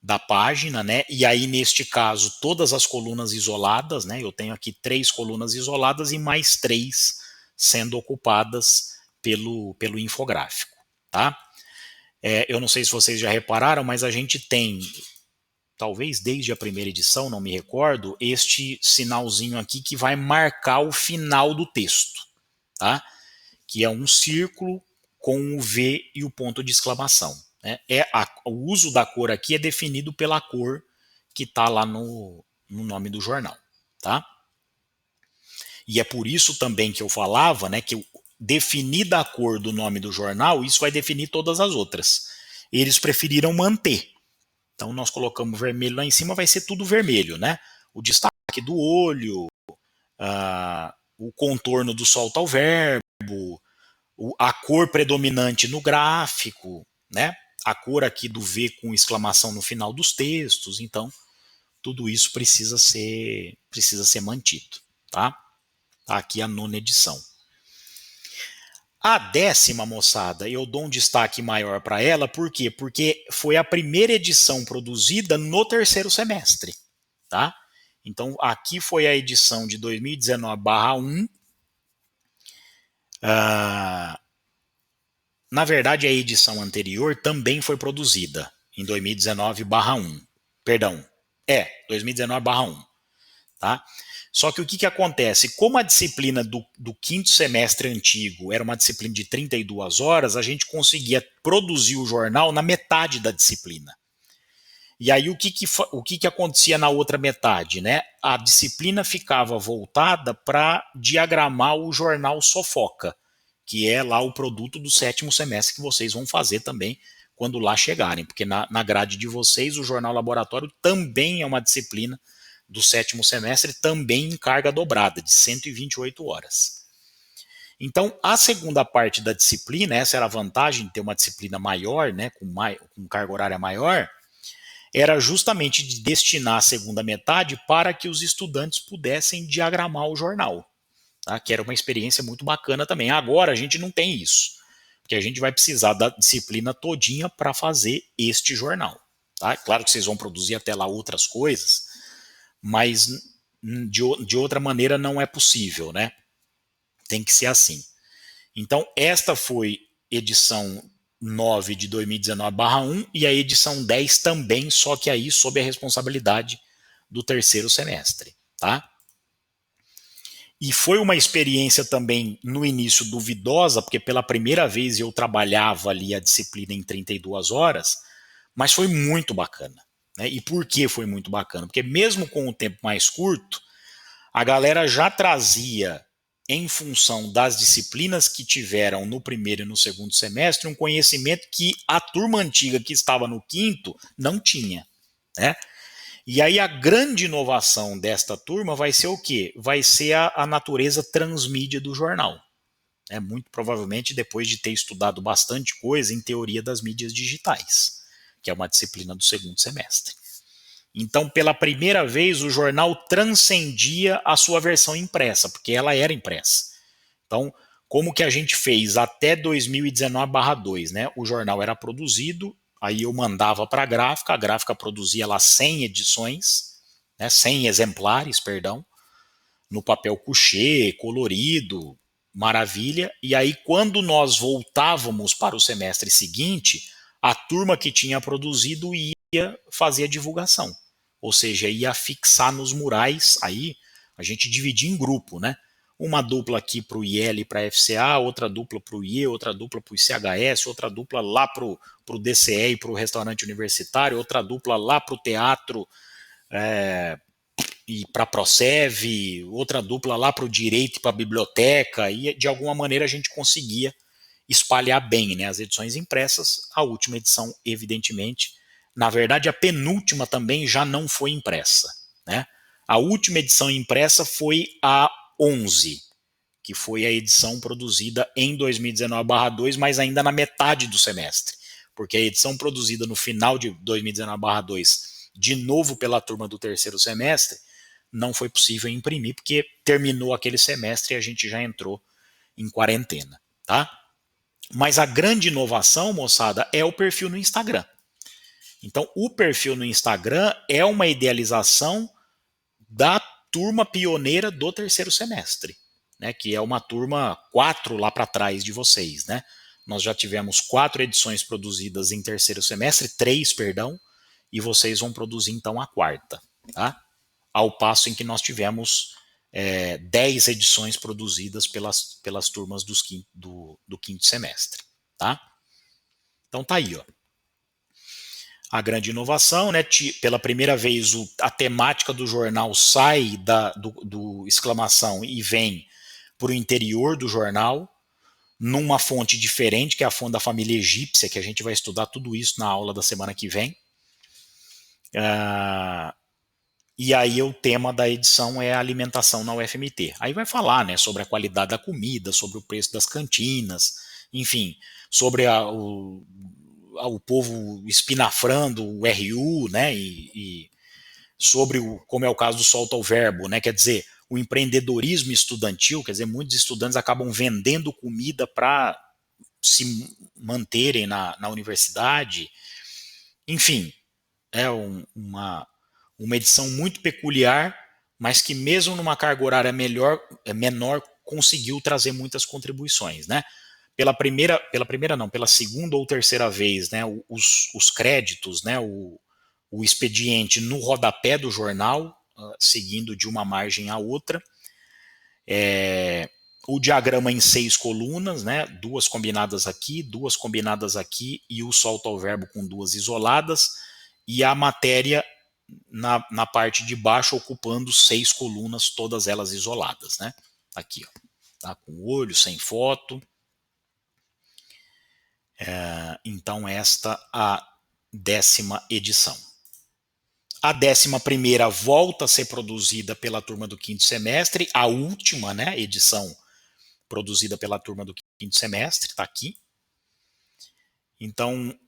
da página, né? E aí neste caso todas as colunas isoladas, né? Eu tenho aqui 3 colunas isoladas e mais 3 sendo ocupadas pelo infográfico, tá? Eu não sei se vocês já repararam, mas a gente tem, talvez desde a primeira edição, não me recordo, este sinalzinho aqui que vai marcar o final do texto, tá? Que é um círculo com o V e o ponto de exclamação. Né? O uso da cor aqui é definido pela cor que está lá no nome do jornal. Tá? E é por isso também que eu falava, né, que definida a cor do nome do jornal, isso vai definir todas as outras. Eles preferiram manter. Então nós colocamos vermelho lá em cima, vai ser tudo vermelho. Né? O destaque do olho, o contorno do solta o verbo, a cor predominante no gráfico, né? A cor aqui do V com exclamação no final dos textos. Então, tudo isso precisa ser mantido, tá? Tá aqui a nona edição. A 10ª, moçada, eu dou um destaque maior para ela, por quê? Porque foi a primeira edição produzida no terceiro semestre, tá? Então, aqui foi a edição de 2019/1. Na verdade, a edição anterior também foi produzida em 2019/1. Perdão, 2019/1. Tá? Só que o que acontece? Como a disciplina do quinto semestre antigo era uma disciplina de 32 horas, a gente conseguia produzir o jornal na metade da disciplina. E aí o que acontecia na outra metade? Né? A disciplina ficava voltada para diagramar o jornal Sofoca, que é lá o produto do 7º semestre que vocês vão fazer também quando lá chegarem, porque na grade de vocês o jornal laboratório também é uma disciplina do 7º semestre, também em carga dobrada, de 128 horas. Então, a segunda parte da disciplina, essa era a vantagem de ter uma disciplina maior, né, com carga horária maior, era justamente de destinar a segunda metade para que os estudantes pudessem diagramar o jornal. Tá? Que era uma experiência muito bacana também. Agora a gente não tem isso, porque a gente vai precisar da disciplina todinha para fazer este jornal. Tá? Claro que vocês vão produzir até lá outras coisas, mas de outra maneira não é possível, né? Tem que ser assim. Então, esta foi edição 9 de 2019/1 e a edição 10 também, só que aí sob a responsabilidade do terceiro semestre. Tá? E foi uma experiência também, no início, duvidosa, porque pela primeira vez eu trabalhava ali a disciplina em 32 horas, mas foi muito bacana. Né? E por que foi muito bacana? Porque mesmo com o tempo mais curto, a galera já trazia em função das disciplinas que tiveram no primeiro e no segundo semestre, um conhecimento que a turma antiga que estava no quinto não tinha, né? E aí a grande inovação desta turma vai ser o quê? Vai ser a natureza transmídia do jornal. Muito provavelmente depois de ter estudado bastante coisa em teoria das mídias digitais, que é uma disciplina do segundo semestre. Então, pela primeira vez, o jornal transcendia a sua versão impressa, porque ela era impressa. Então, como que a gente fez até 2019/2, né? O jornal era produzido, aí eu mandava para a gráfica produzia lá 100 edições, né? 100 exemplares, perdão, no papel couché, colorido, maravilha. E aí, quando nós voltávamos para o semestre seguinte, a turma que tinha produzido ia fazer a divulgação. Ou seja, ia fixar nos murais, aí a gente dividia em grupo, né? Uma dupla aqui para o IL e para a FCA, outra dupla para o IE, outra dupla para o ICHS, outra dupla lá para o DCE e para o restaurante universitário, outra dupla lá para o teatro e para a Procev, outra dupla lá para o direito e para a biblioteca, e de alguma maneira a gente conseguia espalhar bem, né, as edições impressas. A última edição, evidentemente, na verdade a penúltima também já não foi impressa, né? A última edição impressa foi a 11, que foi a edição produzida em 2019/2, mas ainda na metade do semestre, porque a edição produzida no final de 2019/2, de novo pela turma do terceiro semestre, não foi possível imprimir, porque terminou aquele semestre e a gente já entrou em quarentena, tá? Mas a grande inovação, moçada, é o perfil no Instagram. Então, o perfil no Instagram é uma idealização da turma pioneira do terceiro semestre, né? Que é uma turma 4 lá para trás de vocês, né? Nós já tivemos 4 edições produzidas em terceiro semestre, 3, perdão, e vocês vão produzir então a quarta, tá? Ao passo em que nós tivemos 10 edições produzidas pelas turmas do quinto semestre, tá? Então tá aí, ó. A grande inovação, né? Pela primeira vez a temática do jornal sai do exclamação e vem para o interior do jornal, numa fonte diferente, que é a fonte da família egípcia, que a gente vai estudar tudo isso na aula da semana que vem. E aí o tema da edição é a alimentação na UFMT. Aí vai falar, né, sobre a qualidade da comida, sobre o preço das cantinas, enfim, sobre o povo espinafrando o RU, né, e sobre como é o caso do solta o verbo, né, quer dizer, o empreendedorismo estudantil, quer dizer, muitos estudantes acabam vendendo comida para se manterem na universidade, enfim, é uma edição muito peculiar, mas que mesmo numa carga horária menor, conseguiu trazer muitas contribuições, né? Pela segunda ou terceira vez, né, os créditos, né, o expediente no rodapé do jornal, seguindo de uma margem à outra. O diagrama em 6 colunas, né, 2 combinadas aqui, 2 combinadas aqui, e o solta ao verbo com 2 isoladas, e a matéria na parte de baixo ocupando 6 colunas, todas elas isoladas, né? Aqui, ó, tá? Com o olho, sem foto. Então esta a 10ª edição. A 11ª volta a ser produzida pela turma do quinto semestre, a última, né, edição produzida pela turma do quinto semestre, está aqui. Então,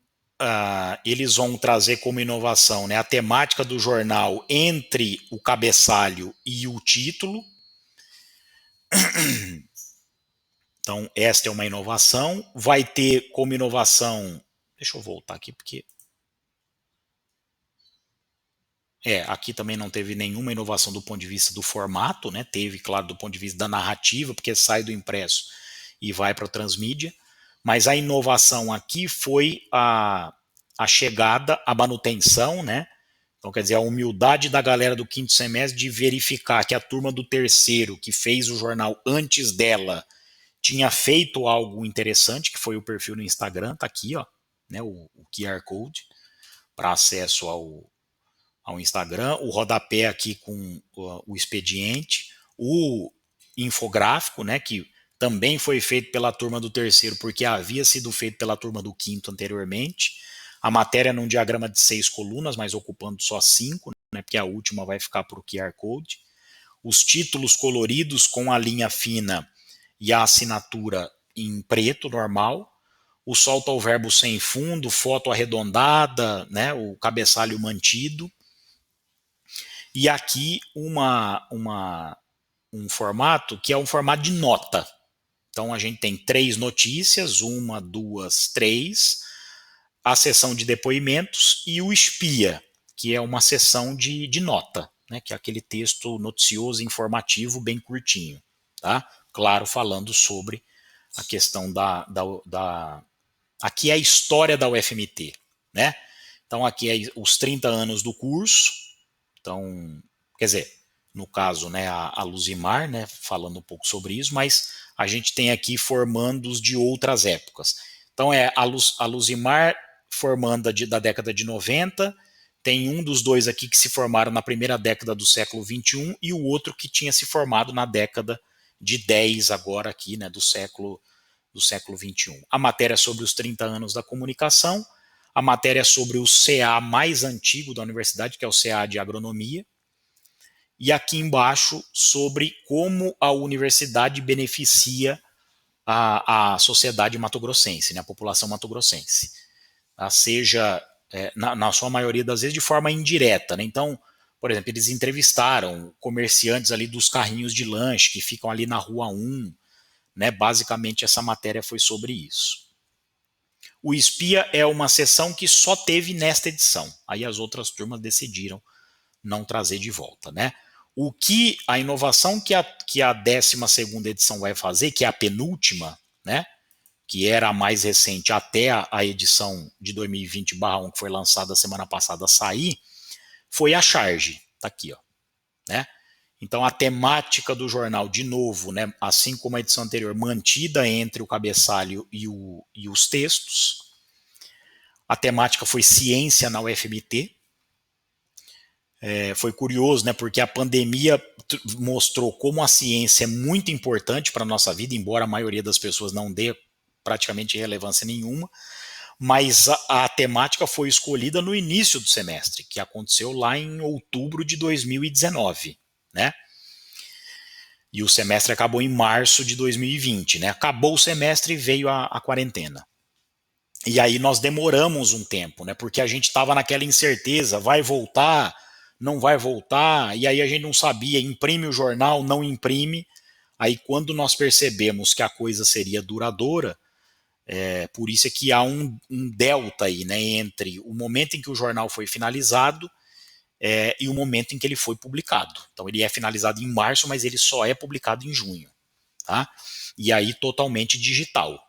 eles vão trazer como inovação, né, a temática do jornal entre o cabeçalho e o título. Então, esta é uma inovação. Vai ter como inovação... Deixa eu voltar aqui, porque... aqui também não teve nenhuma inovação do ponto de vista do formato, né? Teve, claro, do ponto de vista da narrativa, porque sai do impresso e vai para a transmídia. Mas a inovação aqui foi a chegada, a manutenção, né? Então, quer dizer, a humildade da galera do quinto semestre de verificar que a turma do terceiro, que fez o jornal antes dela, tinha feito algo interessante, que foi o perfil no Instagram, tá aqui, ó, né, o QR Code para acesso ao Instagram, o rodapé aqui com o expediente, infográfico, né, que também foi feito pela turma do terceiro, porque havia sido feito pela turma do quinto anteriormente. A matéria num diagrama de 6 colunas, mas ocupando só 5, né, porque a última vai ficar para o QR Code. Os títulos coloridos com a linha fina e a assinatura em preto normal. O solta o verbo sem fundo, foto arredondada, né, o cabeçalho mantido. E aqui um formato que é um formato de nota. Então a gente tem 3 notícias, 1, 2, 3, a seção de depoimentos e o espia, que é uma seção de nota, né, que é aquele texto noticioso, informativo, bem curtinho. Tá? Claro, falando sobre a questão aqui é a história da UFMT. Né? Então aqui é os 30 anos do curso. Então, quer dizer, no caso, né, a Luzimar, né, falando um pouco sobre isso, mas a gente tem aqui formandos de outras épocas. Então é a Luzimar formanda da década de 90, tem um dos dois aqui que se formaram na primeira década do século 21 e o outro que tinha se formado na década de 10 agora aqui, né, do século 21. A matéria é sobre os 30 anos da comunicação, a matéria é sobre o CA mais antigo da universidade, que é o CA de agronomia, e aqui embaixo sobre como a universidade beneficia a sociedade matogrossense, né, a população matogrossense, tá? Seja, na sua maioria das vezes, de forma indireta. Né? Então, por exemplo, eles entrevistaram comerciantes ali dos carrinhos de lanche que ficam ali na Rua 1, né? Basicamente, essa matéria foi sobre isso. O Espia é uma sessão que só teve nesta edição. Aí as outras turmas decidiram não trazer de volta, né? O que a inovação que a 12ª edição vai fazer, que é a penúltima, né? Que era a mais recente até a edição de 2020/1 que foi lançada semana passada sair, foi a charge. Tá aqui, ó, né? Então a temática do jornal, de novo, né, assim como a edição anterior, mantida entre o cabeçalho e os textos. A temática foi ciência na UFMT. Foi curioso, né, porque a pandemia mostrou como a ciência é muito importante para a nossa vida, embora a maioria das pessoas não dê praticamente relevância nenhuma, mas a temática foi escolhida no início do semestre, que aconteceu lá em outubro de 2019, né? E o semestre acabou em março de 2020, né? Acabou o semestre e veio a quarentena. E aí nós demoramos um tempo, né? Porque a gente estava naquela incerteza, vai voltar, não vai voltar, e aí a gente não sabia, imprime o jornal, não imprime. Aí quando nós percebemos que a coisa seria duradoura, por isso é que há um delta aí, né, entre o momento em que o jornal foi finalizado e o momento em que ele foi publicado. Então ele é finalizado em março, mas ele só é publicado em junho. Tá? E aí totalmente digital.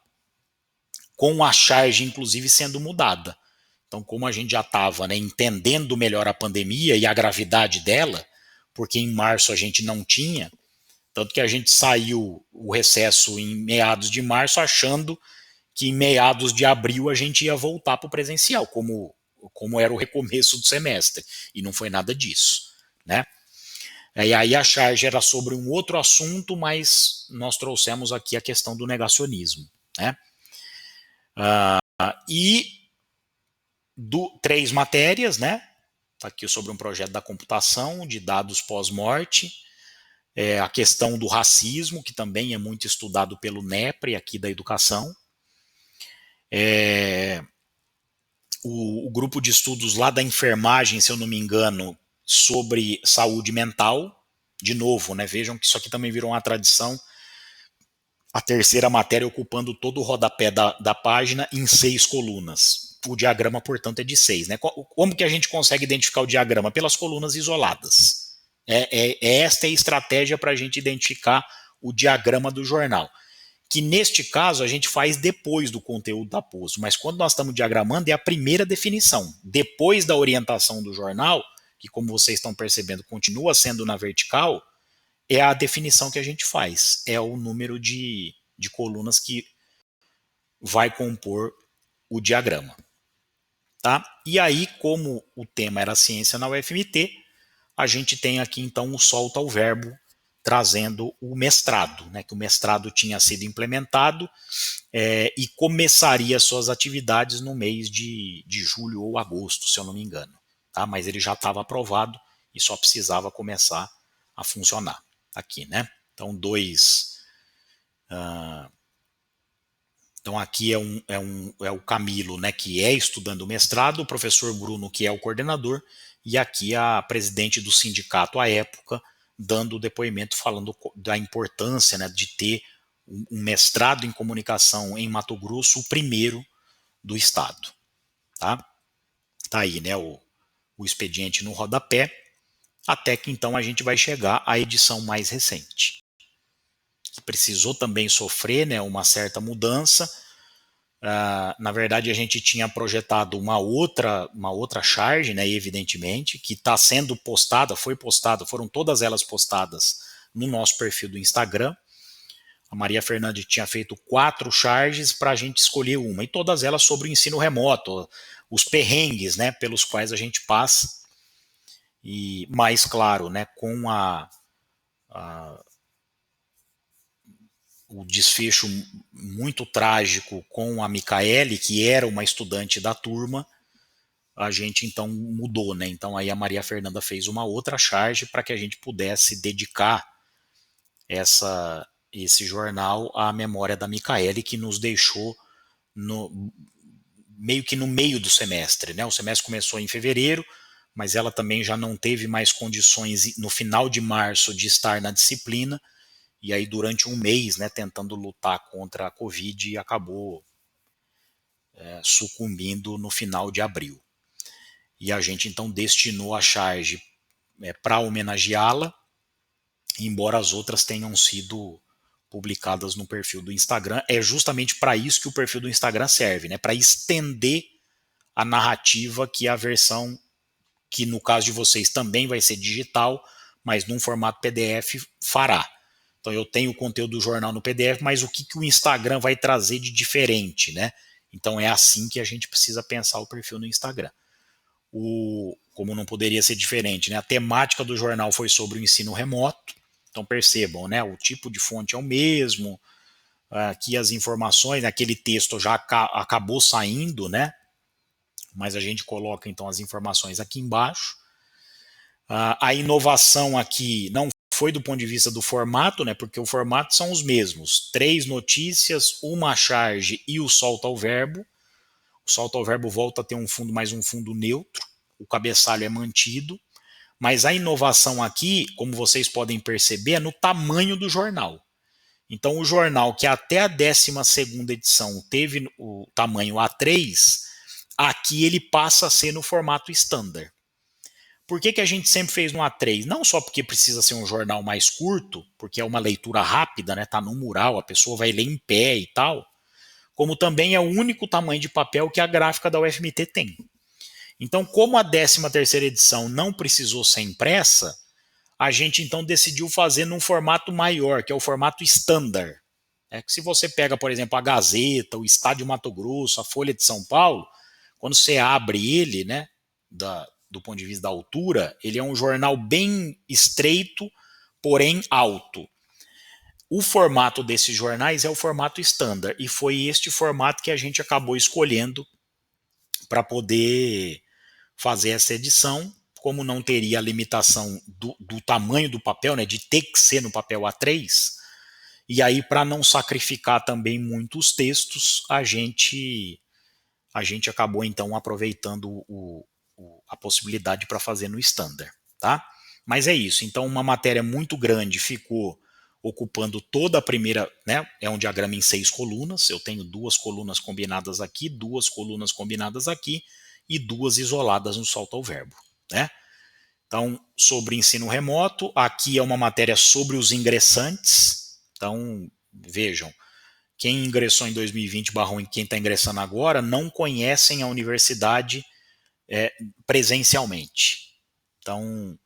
Com a charge, inclusive, sendo mudada. Então, como a gente já estava, né, entendendo melhor a pandemia e a gravidade dela, porque em março a gente não tinha, tanto que a gente saiu o recesso em meados de março achando que em meados de abril a gente ia voltar para o presencial, como era o recomeço do semestre, e não foi nada disso, né? E aí a charge era sobre um outro assunto, mas nós trouxemos aqui a questão do negacionismo, né? E 3 matérias, né? Tá aqui sobre um projeto da computação, de dados pós-morte, a questão do racismo, que também é muito estudado pelo NEPRE aqui da educação, o grupo de estudos lá da enfermagem, se eu não me engano, sobre saúde mental, de novo, né? Vejam que isso aqui também virou uma tradição, a terceira matéria ocupando todo o rodapé da página em 6 colunas. O diagrama, portanto, é de 6. Né? Como que a gente consegue identificar o diagrama? Pelas colunas isoladas. Esta é a estratégia para a gente identificar o diagrama do jornal. Que neste caso a gente faz depois do conteúdo da post, mas quando nós estamos diagramando é a primeira definição. Depois da orientação do jornal, que como vocês estão percebendo continua sendo na vertical, é a definição que a gente faz, é o número de colunas que vai compor o diagrama. Tá? E aí, como o tema era ciência na UFMT, a gente tem aqui então o solta o verbo, trazendo o mestrado, né, que o mestrado tinha sido implementado e começaria suas atividades no mês de julho ou agosto, se eu não me engano. Tá? Mas ele já estava aprovado e só precisava começar a funcionar aqui, né? Então, então aqui é o Camilo, né, que é estudando o mestrado, o professor Bruno, que é o coordenador, e aqui a presidente do sindicato à época, dando o depoimento falando da importância, né, de ter um mestrado em comunicação em Mato Grosso, o primeiro do estado. Tá aí, né, o expediente no rodapé, até que então a gente vai chegar à edição mais recente, que precisou também sofrer, né, uma certa mudança. Na verdade, a gente tinha projetado uma outra charge, né, evidentemente, que está sendo postada, foram todas elas postadas no nosso perfil do Instagram. A Maria Fernanda tinha feito 4 charges para a gente escolher uma, e todas elas sobre o ensino remoto, os perrengues, né, pelos quais a gente passa. E mais claro, né, com o desfecho muito trágico com a Micaele, que era uma estudante da turma, a gente então mudou, né? Então aí a Maria Fernanda fez uma outra charge para que a gente pudesse dedicar esse jornal à memória da Micaele, que nos deixou meio que no meio do semestre, né? O semestre começou em fevereiro, mas ela também já não teve mais condições no final de março de estar na disciplina, e aí durante um mês, né, tentando lutar contra a Covid, acabou sucumbindo no final de abril. E a gente então destinou a charge para homenageá-la, embora as outras tenham sido publicadas no perfil do Instagram. É justamente para isso que o perfil do Instagram serve, né, para estender a narrativa, que é a versão que no caso de vocês também vai ser digital, mas num formato PDF fará. Então eu tenho o conteúdo do jornal no PDF, mas o que o Instagram vai trazer de diferente, né? Então é assim que a gente precisa pensar o perfil no Instagram. Como não poderia ser diferente, né? A temática do jornal foi sobre o ensino remoto. Então percebam, né? O tipo de fonte é o mesmo. Aqui as informações, aquele texto já acabou saindo, né? Mas a gente coloca então as informações aqui embaixo. A inovação aqui não foi do ponto de vista do formato, né? Porque o formato são os mesmos: 3 notícias, uma charge e o solta ao verbo. O solta ao verbo volta a ter um fundo, mais um fundo neutro. O cabeçalho é mantido. Mas a inovação aqui, como vocês podem perceber, é no tamanho do jornal. Então, o jornal que até a 12ª edição teve o tamanho A3, aqui ele passa a ser no formato standard. Por que a gente sempre fez no A3? Não só porque precisa ser um jornal mais curto, porque é uma leitura rápida, né? Tá no mural, a pessoa vai ler em pé e tal, como também é o único tamanho de papel que a gráfica da UFMT tem. Então, como a 13ª edição não precisou ser impressa, a gente então decidiu fazer num formato maior, que é o formato standard. Que se você pega, por exemplo, a Gazeta, o Estado de Mato Grosso, a Folha de São Paulo, quando você abre ele, né, do ponto de vista da altura, ele é um jornal bem estreito, porém alto. O formato desses jornais é o formato standard, e foi este formato que a gente acabou escolhendo para poder fazer essa edição. Como não teria a limitação do tamanho do papel, né, de ter que ser no papel A3, e aí para não sacrificar também muitos textos, a gente acabou então aproveitando a possibilidade para fazer no standard, tá? Mas é isso, então uma matéria muito grande ficou ocupando toda a primeira, né? É um diagrama em 6 colunas, eu tenho 2 colunas combinadas aqui, 2 colunas combinadas aqui e 2 isoladas no solta ao verbo, né? Então, sobre ensino remoto, aqui é uma matéria sobre os ingressantes. Então, vejam, quem ingressou em 2020 / quem está ingressando agora não conhecem a universidade presencialmente. Então,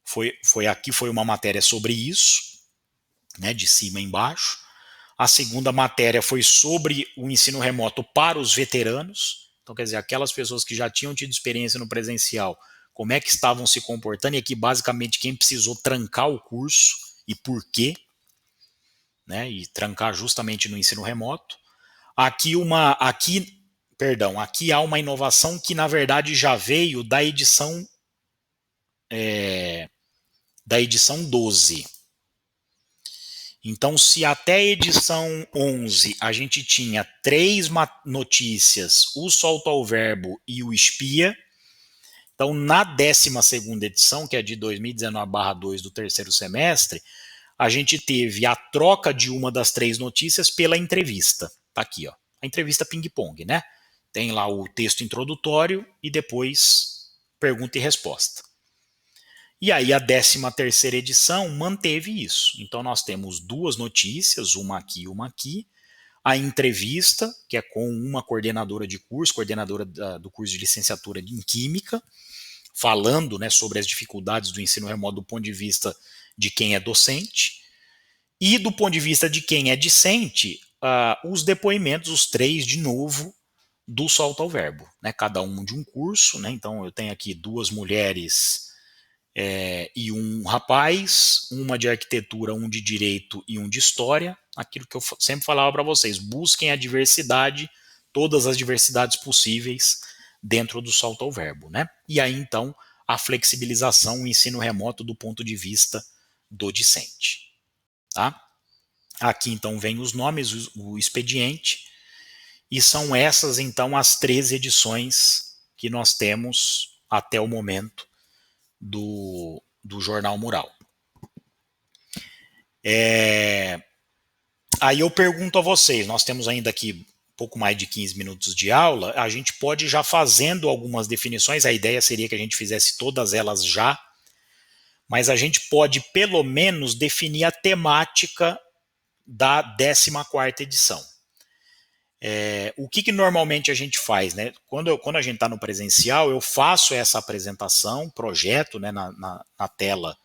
foi uma matéria sobre isso, né, de cima a embaixo. A segunda matéria foi sobre o ensino remoto para os veteranos. Então, quer dizer, aquelas pessoas que já tinham tido experiência no presencial, como é que estavam se comportando, e aqui basicamente quem precisou trancar o curso e por quê, né, e trancar justamente no ensino remoto. Aqui há uma inovação que na verdade já veio da edição 12. Então, se até a edição 11 a gente tinha 3 notícias, o Solta ao Verbo e o Espia, então na 12ª edição, que é de 2019/2 do terceiro semestre, a gente teve a troca de uma das 3 notícias pela entrevista. Tá aqui, ó. A entrevista ping-pong, né? Tem lá o texto introdutório e depois pergunta e resposta. E aí a 13ª edição manteve isso. Então nós temos 2 notícias, uma aqui e uma aqui. A entrevista, que é com uma coordenadora de curso, coordenadora do curso de licenciatura em Química, falando, né, sobre as dificuldades do ensino remoto do ponto de vista de quem é docente. E do ponto de vista de quem é discente, os depoimentos, os 3 de novo, do Solta ao Verbo. Né, cada um de um curso. Né, então eu tenho aqui 2 mulheres e um rapaz, uma de arquitetura, um de direito e um de história. Aquilo que eu sempre falava para vocês, busquem a diversidade, todas as diversidades possíveis dentro do Solta ao Verbo. Né? E aí então a flexibilização, o ensino remoto do ponto de vista do discente. Tá? Aqui então vem os nomes, o expediente, e são essas então as 13 edições que nós temos até o momento do Jornal Mural. Aí eu pergunto a vocês, nós temos ainda aqui pouco mais de 15 minutos de aula, a gente pode ir já fazendo algumas definições, a ideia seria que a gente fizesse todas elas já, mas a gente pode pelo menos definir a temática da 14ª edição. O que normalmente a gente faz? Né? Quando a gente está no presencial, eu faço essa apresentação, projeto, né, na tela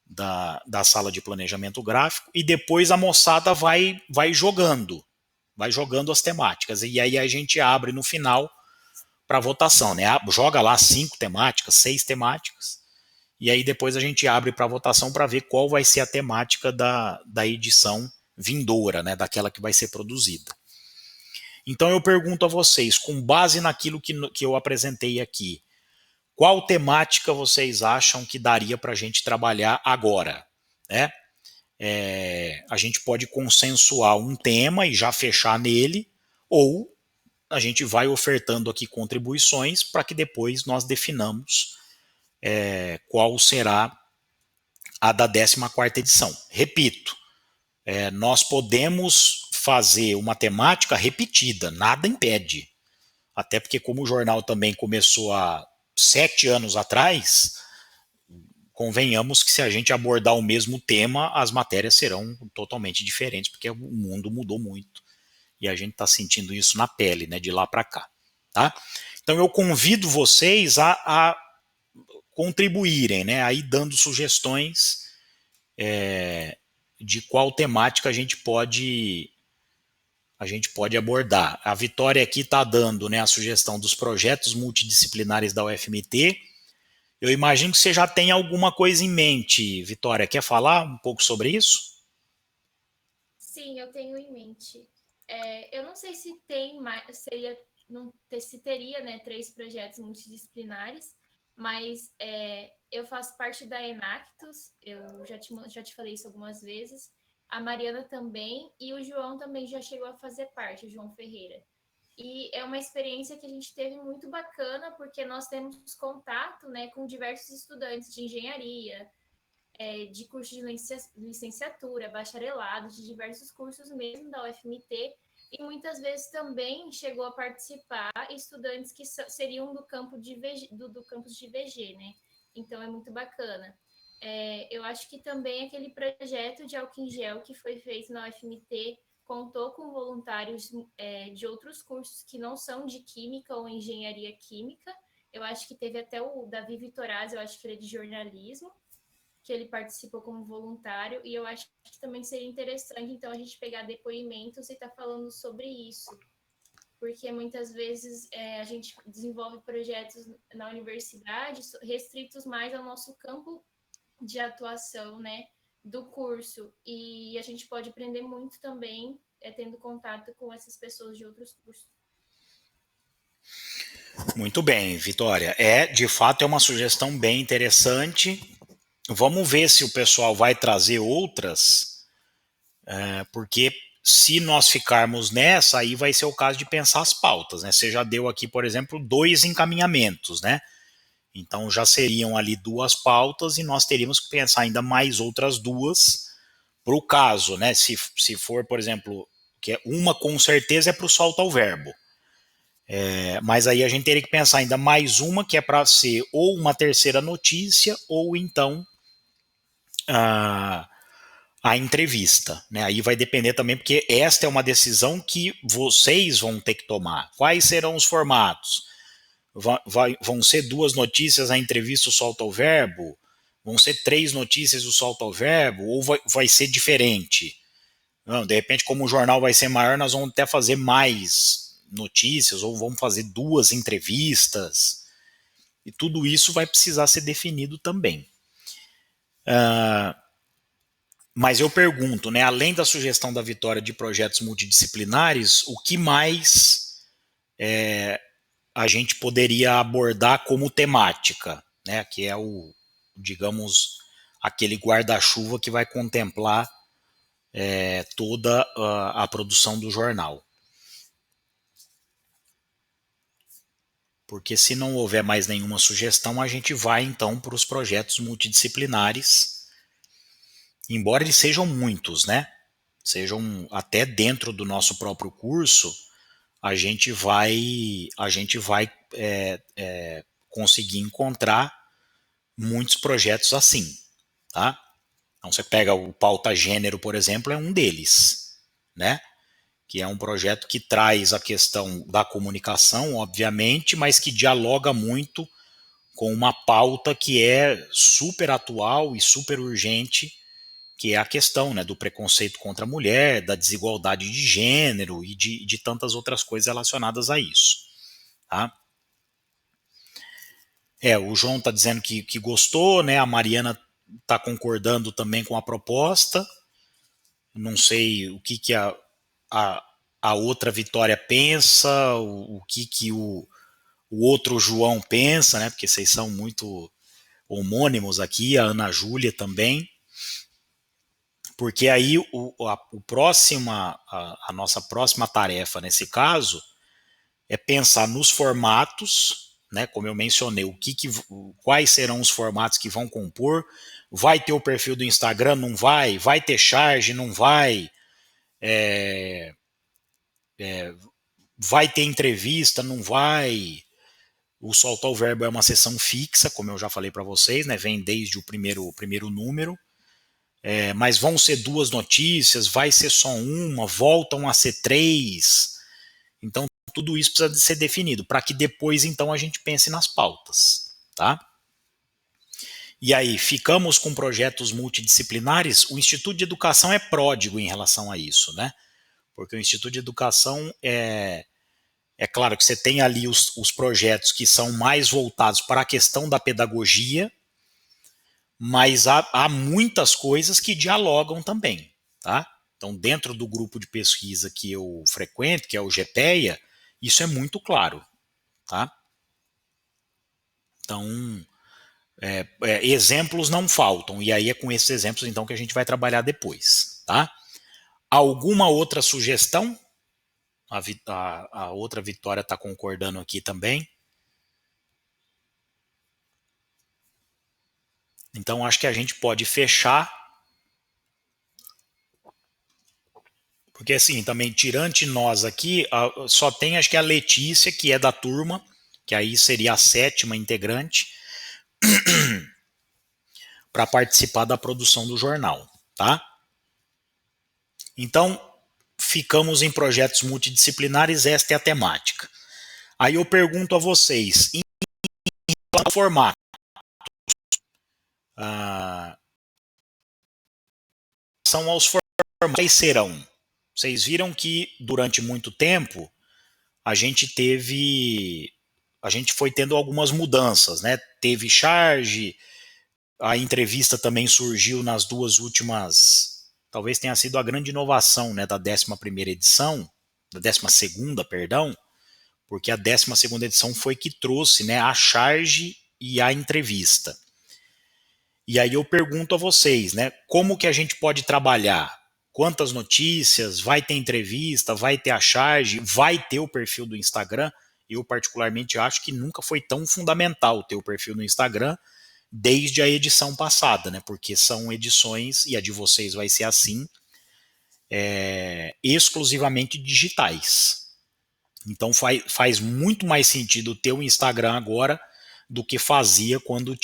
da sala de planejamento gráfico, e depois a moçada vai jogando as temáticas, e aí a gente abre no final para votação, né? Joga lá 5 temáticas, 6 temáticas, e aí depois a gente abre para votação para ver qual vai ser a temática da edição vindoura, né? Daquela que vai ser produzida. Então eu pergunto a vocês, com base naquilo que eu apresentei aqui, qual temática vocês acham que daria para a gente trabalhar agora? Né? A gente pode consensuar um tema e já fechar nele, ou a gente vai ofertando aqui contribuições para que depois nós definamos qual será a da 14ª edição. Repito, nós podemos fazer uma temática repetida, nada impede. Até porque como o jornal também começou há 7 anos atrás, convenhamos que se a gente abordar o mesmo tema, as matérias serão totalmente diferentes, porque o mundo mudou muito. E a gente está sentindo isso na pele, né, de lá para cá. Tá? Então eu convido vocês a contribuírem, né, aí dando sugestões de qual temática a gente pode abordar. A Vitória aqui está dando, né, a sugestão dos projetos multidisciplinares da UFMT. Eu imagino que você já tem alguma coisa em mente, Vitória. Quer falar um pouco sobre isso? Sim, eu tenho em mente. Eu não sei se tem mais, se teria, né, 3 projetos multidisciplinares, mas eu faço parte da Enactus, eu já te falei isso algumas vezes, a Mariana também, e o João também já chegou a fazer parte, o João Ferreira. E é uma experiência que a gente teve muito bacana, porque nós temos contato, né, com diversos estudantes de engenharia, de curso de licenciatura, bacharelado, de diversos cursos mesmo da UFMT, e muitas vezes também chegou a participar estudantes que seriam do campus de VG, né? Então é muito bacana. Eu acho que também aquele projeto de álcool em gel que foi feito na UFMT contou com voluntários de outros cursos que não são de química ou engenharia química. Eu acho que teve até o Davi Vitorazzi, eu acho que ele é de jornalismo, que ele participou como voluntário, e eu acho que também seria interessante, então, a gente pegar depoimentos e estar falando sobre isso, porque muitas vezes a gente desenvolve projetos na universidade restritos mais ao nosso campo de atuação, né? do curso. E a gente pode aprender muito também tendo contato com essas pessoas de outros cursos. Muito bem, Vitória. De fato, é uma sugestão bem interessante. Vamos ver se o pessoal vai trazer outras, porque se nós ficarmos nessa, aí vai ser o caso de pensar as pautas, né? Você já deu aqui, por exemplo, 2 encaminhamentos, né? Então já seriam ali 2 pautas e nós teríamos que pensar ainda mais outras 2 para o caso, né? Se for, por exemplo, que uma com certeza é para o solta o verbo. Mas aí a gente teria que pensar ainda mais uma que é para ser ou uma terceira notícia ou então a, a entrevista, né? Aí vai depender também, porque esta é uma decisão que vocês vão ter que tomar. Quais serão os formatos? Vão ser 2 notícias, a entrevista, o solta o verbo? Vão ser 3 notícias, o solta o verbo? Ou vai ser diferente? Não, de repente, como o jornal vai ser maior, nós vamos até fazer mais notícias, ou vamos fazer 2 entrevistas. E tudo isso vai precisar ser definido também. Mas eu pergunto, né, além da sugestão da Vitória de projetos multidisciplinares, o que mais a gente poderia abordar como temática, né, que é digamos, aquele guarda-chuva que vai contemplar toda a produção do jornal. Porque se não houver mais nenhuma sugestão, a gente vai então para os projetos multidisciplinares, embora eles sejam muitos, né? Sejam até dentro do nosso próprio curso, a gente vai conseguir encontrar muitos projetos assim, tá? Então você pega o Pauta Gênero, por exemplo, é um deles, né? Que é um projeto que traz a questão da comunicação, obviamente, mas que dialoga muito com uma pauta que é super atual e super urgente, que é a questão, né, do preconceito contra a mulher, da desigualdade de gênero e de tantas outras coisas relacionadas a isso. Tá? O João está dizendo que gostou, né? A Mariana está concordando também com a proposta. Não sei o que a, a outra Vitória pensa, o que o outro João pensa, né? Porque vocês são muito homônimos aqui, a Ana Júlia também. Porque aí a nossa próxima tarefa nesse caso é pensar nos formatos, né? Como eu mencionei, quais serão os formatos que vão compor. Vai ter o perfil do Instagram? Não vai? Vai ter charge? Não vai? Vai ter entrevista? Não vai? O Solta o Verbo é uma sessão fixa, como eu já falei para vocês, né? Vem desde o primeiro número. Mas vão ser 2 notícias, vai ser só uma, voltam a ser 3. Então, tudo isso precisa de ser definido, para que depois, então, a gente pense nas pautas. Tá? E aí, ficamos com projetos multidisciplinares. O Instituto de Educação é pródigo em relação a isso, né? Porque o Instituto de Educação é claro que você tem ali os projetos que são mais voltados para a questão da pedagogia, mas há muitas coisas que dialogam também, tá? Então, dentro do grupo de pesquisa que eu frequento, que é o GPEA, isso é muito claro, tá? Então, exemplos não faltam, e aí é com esses exemplos, então, que a gente vai trabalhar depois, tá? Alguma outra sugestão? A outra Vitória está concordando aqui também. Então, acho que a gente pode fechar. Porque assim, também tirante nós aqui, só tem acho que a Letícia, que é da turma, que aí seria a 7ª integrante, para participar da produção do jornal, tá? Então, ficamos em projetos multidisciplinares, esta é a temática. Aí eu pergunto a vocês, em formato, são aos formatos, quais serão? Vocês viram que durante muito tempo a gente foi tendo algumas mudanças, né? Teve charge, A entrevista também surgiu nas duas últimas, talvez tenha sido a grande inovação, né, da 11ª edição, da 12ª, perdão, porque a 12ª edição foi que trouxe, né, a charge e a entrevista. E aí eu pergunto a vocês, né, como que a gente pode trabalhar? Quantas notícias? Vai ter entrevista? Vai ter a charge? Vai ter o perfil do Instagram? Eu particularmente acho que nunca foi tão fundamental ter o perfil no Instagram desde a edição passada, né? Porque são edições, e a de vocês vai ser assim, exclusivamente digitais. Então faz muito mais sentido ter o Instagram agora do que fazia quando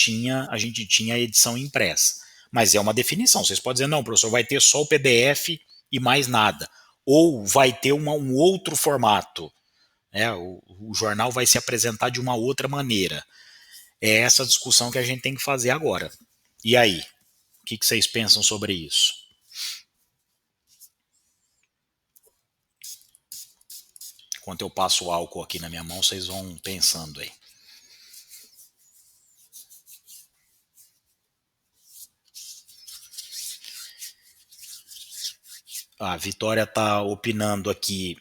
a gente tinha a edição impressa. Mas é uma definição. Vocês podem dizer, não, professor, vai ter só o PDF e mais nada. Ou vai ter um outro formato. Né? O jornal vai se apresentar de uma outra maneira. É essa discussão que a gente tem que fazer agora. E aí? O que vocês pensam sobre isso? Enquanto eu passo o álcool aqui na minha mão, vocês vão pensando aí. A Vitória está opinando aqui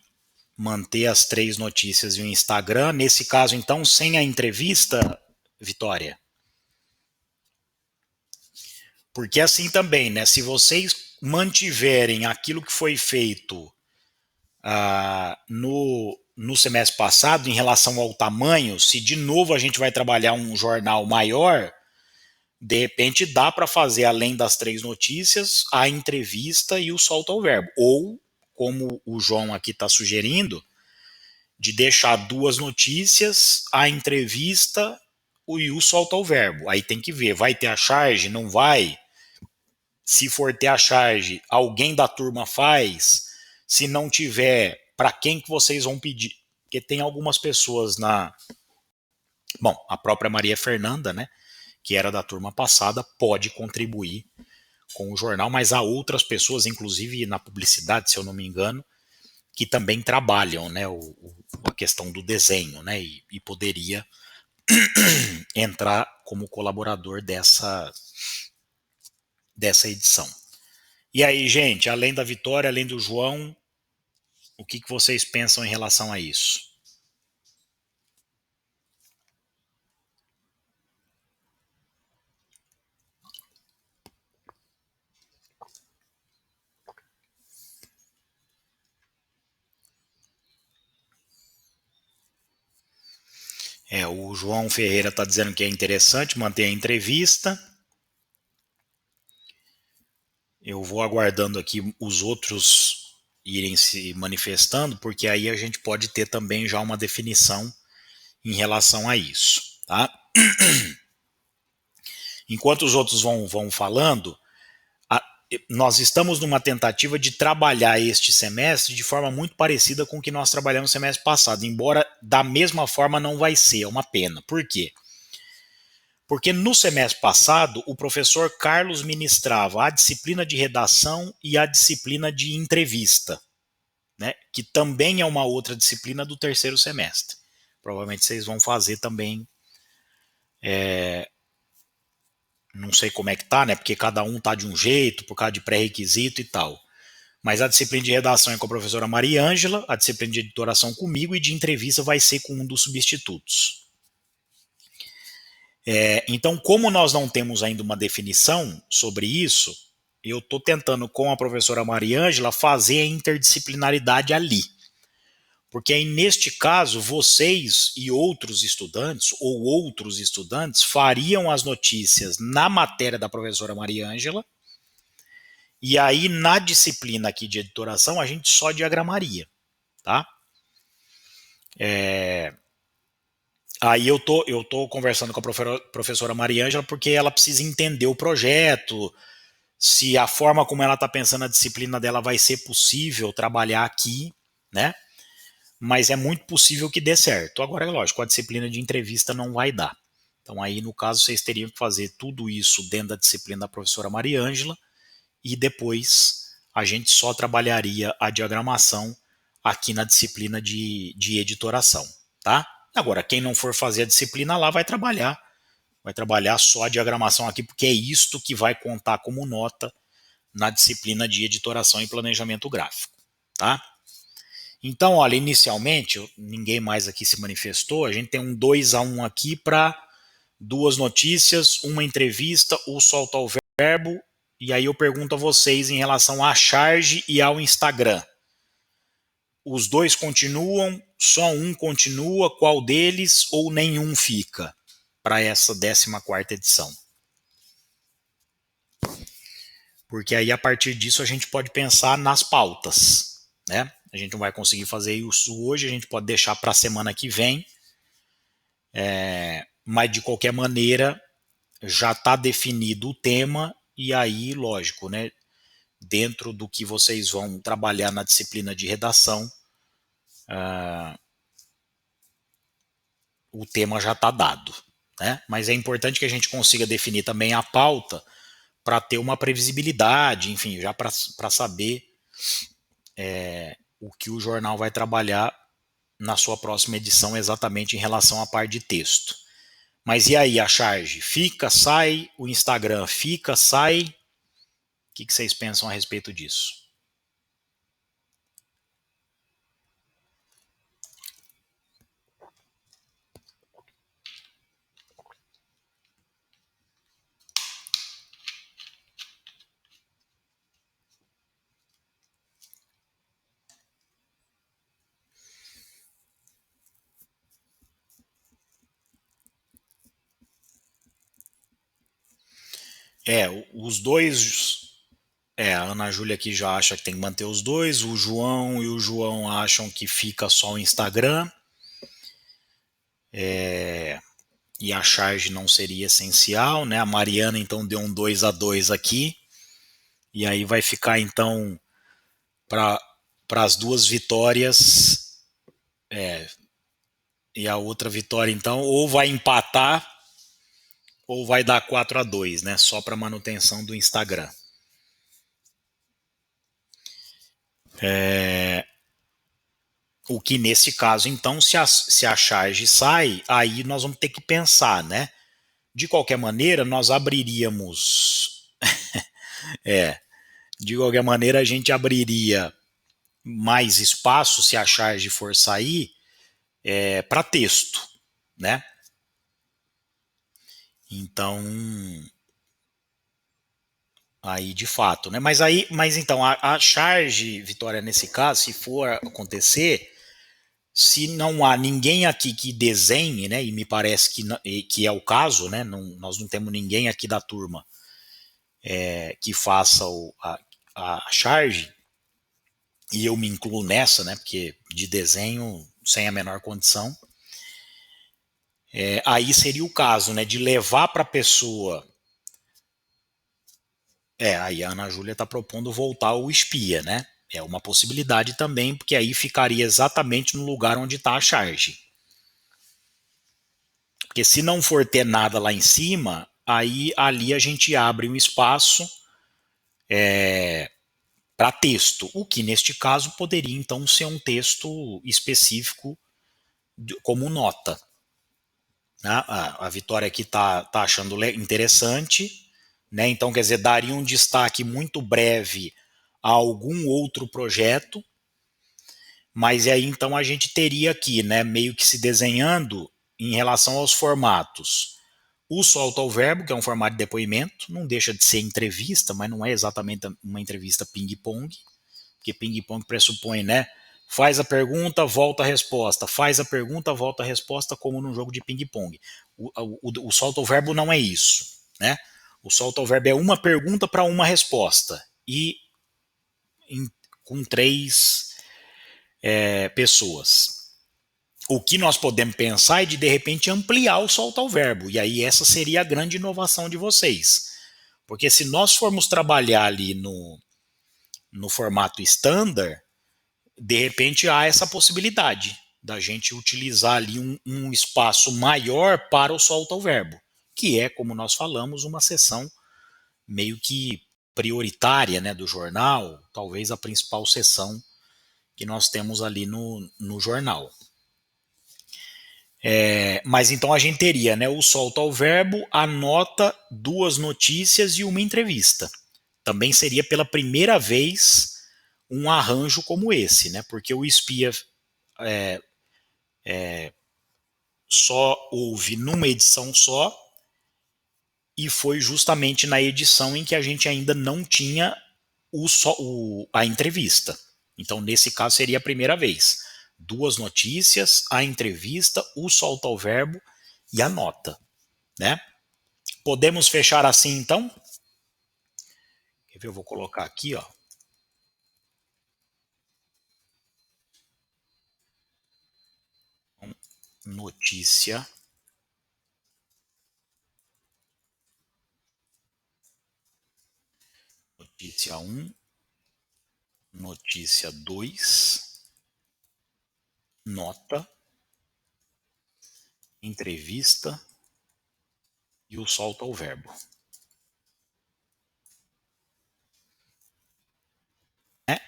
manter as 3 notícias e o Instagram. Nesse caso, então, sem a entrevista, Vitória? Porque assim também, né? Se vocês mantiverem aquilo que foi feito no semestre passado em relação ao tamanho, se de novo a gente vai trabalhar um jornal maior, de repente dá para fazer, além das 3 notícias, a entrevista e o solta ao verbo. Ou, como o João aqui está sugerindo, de deixar 2 notícias, a entrevista e o solta ao verbo. Aí tem que ver, vai ter a charge, não vai? Se for ter a charge, alguém da turma faz? Se não tiver, para quem que vocês vão pedir? Porque tem algumas pessoas Bom, a própria Maria Fernanda, né, que era da turma passada, pode contribuir com o jornal, mas há outras pessoas, inclusive na publicidade, se eu não me engano, que também trabalham, né, a questão do desenho, né, e poderia entrar como colaborador dessa edição. E aí, gente, além da Vitória, além do João, o que vocês pensam em relação a isso? O João Ferreira está dizendo que é interessante manter a entrevista. Eu vou aguardando aqui os outros irem se manifestando, porque aí a gente pode ter também já uma definição em relação a isso. Tá? Enquanto os outros vão falando, nós estamos numa tentativa de trabalhar este semestre de forma muito parecida com o que nós trabalhamos no semestre passado, embora da mesma forma não vai ser, é uma pena. Por quê? Porque no semestre passado o professor Carlos ministrava a disciplina de redação e a disciplina de entrevista, né, que também é uma outra disciplina do terceiro semestre. Provavelmente vocês vão fazer também, não sei como é que tá, né, porque cada um tá de um jeito, por causa de pré-requisito e tal. Mas a disciplina de redação é com a professora Maria Ângela, a disciplina de editoração comigo e de entrevista vai ser com um dos substitutos. Então, como nós não temos ainda uma definição sobre isso, eu estou tentando, com a professora Maria Ângela, fazer a interdisciplinaridade ali. Porque aí, neste caso, vocês e outros estudantes, ou outros estudantes, fariam as notícias na matéria da professora Maria Ângela, e aí, na disciplina aqui de editoração, a gente só diagramaria. Tá? Aí eu tô conversando com a professora Maria Ângela porque ela precisa entender o projeto, se a forma como ela está pensando a disciplina dela vai ser possível trabalhar aqui, né? Mas é muito possível que dê certo. Agora, é lógico, a disciplina de entrevista não vai dar. Então aí, no caso, vocês teriam que fazer tudo isso dentro da disciplina da professora Maria Ângela e depois a gente só trabalharia a diagramação aqui na disciplina de editoração, tá? Agora, quem não for fazer a disciplina lá vai trabalhar vai trabalhar só a diagramação aqui, porque é isto que vai contar como nota na disciplina de editoração e planejamento gráfico, tá? Então, olha, inicialmente, ninguém mais aqui se manifestou, a gente tem um 2-1 aqui para 2 notícias, uma entrevista, o solta o verbo, e aí eu pergunto a vocês em relação à charge e ao Instagram. Os dois continuam, só um continua, qual deles ou nenhum fica para essa 14ª edição? Porque aí a partir disso a gente pode pensar nas pautas, né? A gente não vai conseguir fazer isso hoje, a gente pode deixar para a semana que vem, mas de qualquer maneira já está definido o tema e aí, lógico, né? Dentro do que vocês vão trabalhar na disciplina de redação, o tema já está dado, né? Mas é importante que a gente consiga definir também a pauta para ter uma previsibilidade, enfim, já para saber o que o jornal vai trabalhar na sua próxima edição exatamente em relação à parte de texto. Mas e aí, a charge? Fica, sai? O Instagram fica, sai? O que vocês pensam a respeito disso? Os dois. A Ana Júlia aqui já acha que tem que manter os dois. O João e o João acham que fica só o Instagram. E a charge não seria essencial, né? A Mariana então deu um 2-2 aqui. E aí vai ficar então para as duas vitórias. E a outra vitória então ou vai empatar ou vai dar 4-2, né? Só para manutenção do Instagram. O que nesse caso, então, se a charge sai, aí nós vamos ter que pensar, né? De qualquer maneira, nós abriríamos. De qualquer maneira, a gente abriria mais espaço, se a charge for sair, para texto, né? Então, aí de fato, né? Mas então, a charge, Vitória, nesse caso, se for acontecer, se não há ninguém aqui que desenhe, né, e me parece que é o caso, né, nós não temos ninguém aqui da turma que faça a charge, e eu me incluo nessa, né, porque de desenho sem a menor condição, aí seria o caso, né, de levar para a pessoa. Aí a Ana Júlia está propondo voltar ao espia, né? É uma possibilidade também, porque aí ficaria exatamente no lugar onde está a charge. Porque se não for ter nada lá em cima, aí ali a gente abre um espaço para texto, o que neste caso poderia então ser um texto específico como nota. A Vitória aqui está achando interessante, né? Então quer dizer, daria um destaque muito breve a algum outro projeto, mas aí então a gente teria aqui, né, meio que se desenhando em relação aos formatos. O solta ao verbo, que é um formato de depoimento, não deixa de ser entrevista, mas não é exatamente uma entrevista ping-pong, porque ping-pong pressupõe, né? Faz a pergunta, volta a resposta. Faz a pergunta, volta a resposta, como num jogo de ping-pong. O solta ao verbo não é isso, né? O solta ao verbo é uma pergunta para uma resposta. E com 3 pessoas. O que nós podemos pensar é de repente ampliar o solta ao verbo. E aí essa seria a grande inovação de vocês. Porque se nós formos trabalhar ali no formato standard, de repente há essa possibilidade da gente utilizar ali um espaço maior para o solta ao verbo, que é, como nós falamos, uma seção meio que prioritária, né, do jornal, talvez a principal seção que nós temos ali no jornal. Mas então a gente teria, né, o solta ao verbo, a nota, duas notícias e uma entrevista. Também seria pela primeira vez um arranjo como esse, né? Porque o espia só houve numa edição só, e foi justamente na edição em que a gente ainda não tinha a entrevista. Então, nesse caso, seria a primeira vez. Duas notícias, a entrevista, o solta ao verbo e a nota, né? Podemos fechar assim, então? Quer ver? Eu vou colocar aqui, ó. Notícia. Notícia 1, notícia 2, nota, entrevista e o solta ao verbo.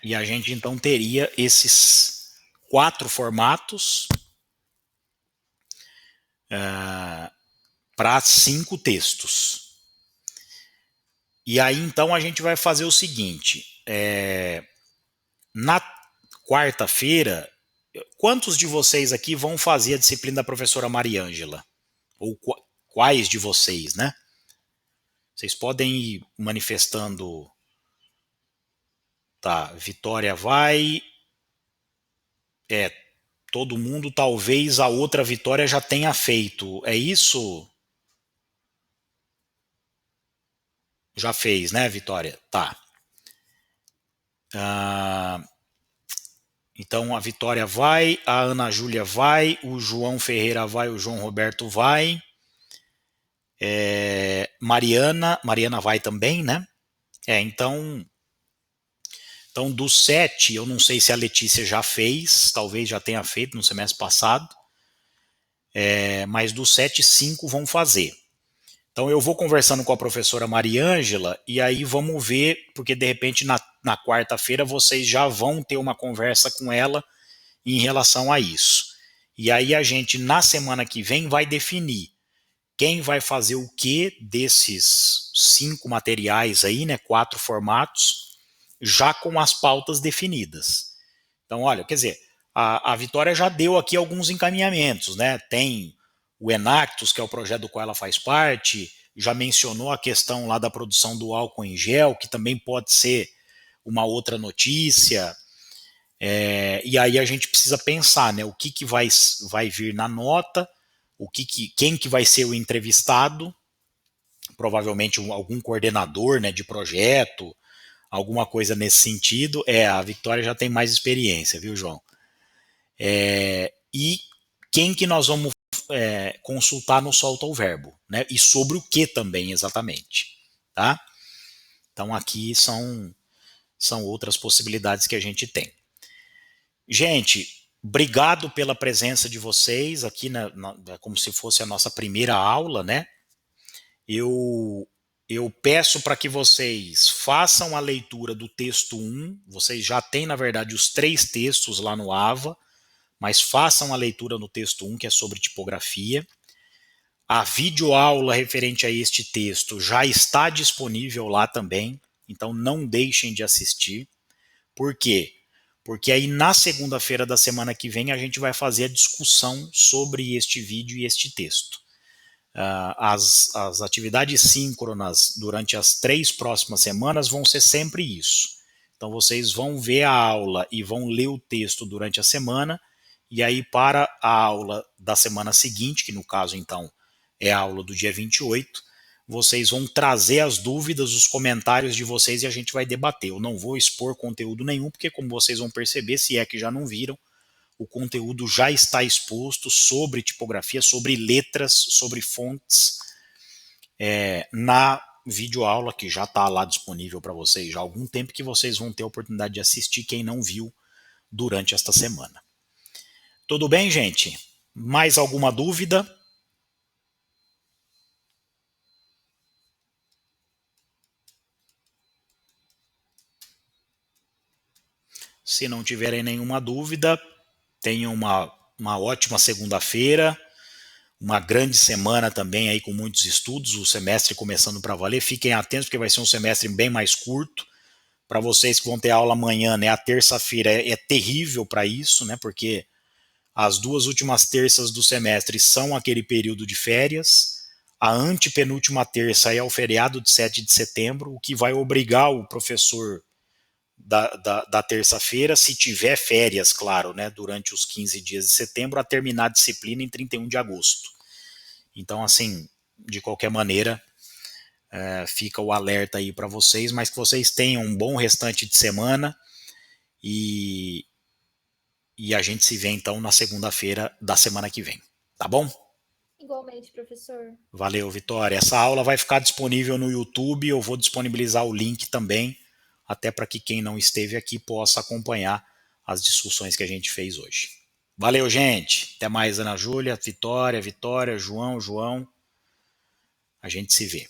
E a gente então teria esses 4 formatos para 5 textos. E aí então a gente vai fazer o seguinte: na quarta-feira, quantos de vocês aqui vão fazer a disciplina da professora Mariângela? Ou quais de vocês, né? Vocês podem ir manifestando. Tá, Vitória vai. Todo mundo, talvez a outra Vitória já tenha feito. É isso? Já fez, né, Vitória? Tá. Então a Vitória vai, a Ana Júlia vai, o João Ferreira vai, o João Roberto vai. Mariana vai também, né? Então dos 7, eu não sei se a Letícia já fez, talvez já tenha feito no semestre passado, mas dos 7, 5 vão fazer. Então eu vou conversando com a professora Mariângela e aí vamos ver, porque de repente na quarta-feira vocês já vão ter uma conversa com ela em relação a isso. E aí a gente, na semana que vem, vai definir quem vai fazer o que desses 5 materiais aí, né, 4 formatos, já com as pautas definidas. Então, olha, quer dizer, a Vitória já deu aqui alguns encaminhamentos, né? Tem o Enactus, que é o projeto do qual ela faz parte, já mencionou a questão lá da produção do álcool em gel, que também pode ser uma outra notícia. E aí a gente precisa pensar, né? O que vai vir na nota, quem que vai ser o entrevistado, provavelmente algum coordenador, né, de projeto, alguma coisa nesse sentido. A Vitória já tem mais experiência, viu, João? E quem que nós vamos consultar no solta o verbo, né? E sobre o que também, exatamente, tá? Então aqui são outras possibilidades que a gente tem. Gente, obrigado pela presença de vocês aqui, como se fosse a nossa primeira aula, né? Eu peço para que vocês façam a leitura do texto 1. Vocês já têm, na verdade, os 3 textos lá no AVA, mas façam a leitura no texto 1, que é sobre tipografia. A videoaula referente a este texto já está disponível lá também, então não deixem de assistir. Por quê? Porque aí na segunda-feira da semana que vem a gente vai fazer a discussão sobre este vídeo e este texto. As atividades síncronas durante as 3 próximas semanas vão ser sempre isso. Então vocês vão ver a aula e vão ler o texto durante a semana, e aí para a aula da semana seguinte, que no caso então é a aula do dia 28, vocês vão trazer as dúvidas, os comentários de vocês e a gente vai debater. Eu não vou expor conteúdo nenhum, porque como vocês vão perceber, se é que já não viram, o conteúdo já está exposto sobre tipografia, sobre letras, sobre fontes, na videoaula que já está lá disponível para vocês já há algum tempo, que vocês vão ter a oportunidade de assistir, quem não viu durante esta semana. Tudo bem, gente? Mais alguma dúvida? Se não tiverem nenhuma dúvida, tenham uma ótima segunda-feira. uma grande semana também aí com muitos estudos, o semestre começando para valer. Fiquem atentos porque vai ser um semestre bem mais curto. Para vocês que vão ter aula amanhã, né? A terça-feira é terrível para isso, né? Porque as 2 últimas terças do semestre são aquele período de férias. A antepenúltima terça é o feriado de 7 de setembro, o que vai obrigar o professor da terça-feira, se tiver férias, claro, né, durante os 15 dias de setembro, a terminar a disciplina em 31 de agosto. Então, assim, de qualquer maneira, fica o alerta aí para vocês, mas que vocês tenham um bom restante de semana e, e a gente se vê então na segunda-feira da semana que vem, tá bom? Igualmente, professor. Valeu, Vitória. Essa aula vai ficar disponível no YouTube, eu vou disponibilizar o link também, até para que quem não esteve aqui possa acompanhar as discussões que a gente fez hoje. Valeu, gente. Até mais, Ana Júlia, Vitória, João. A gente se vê.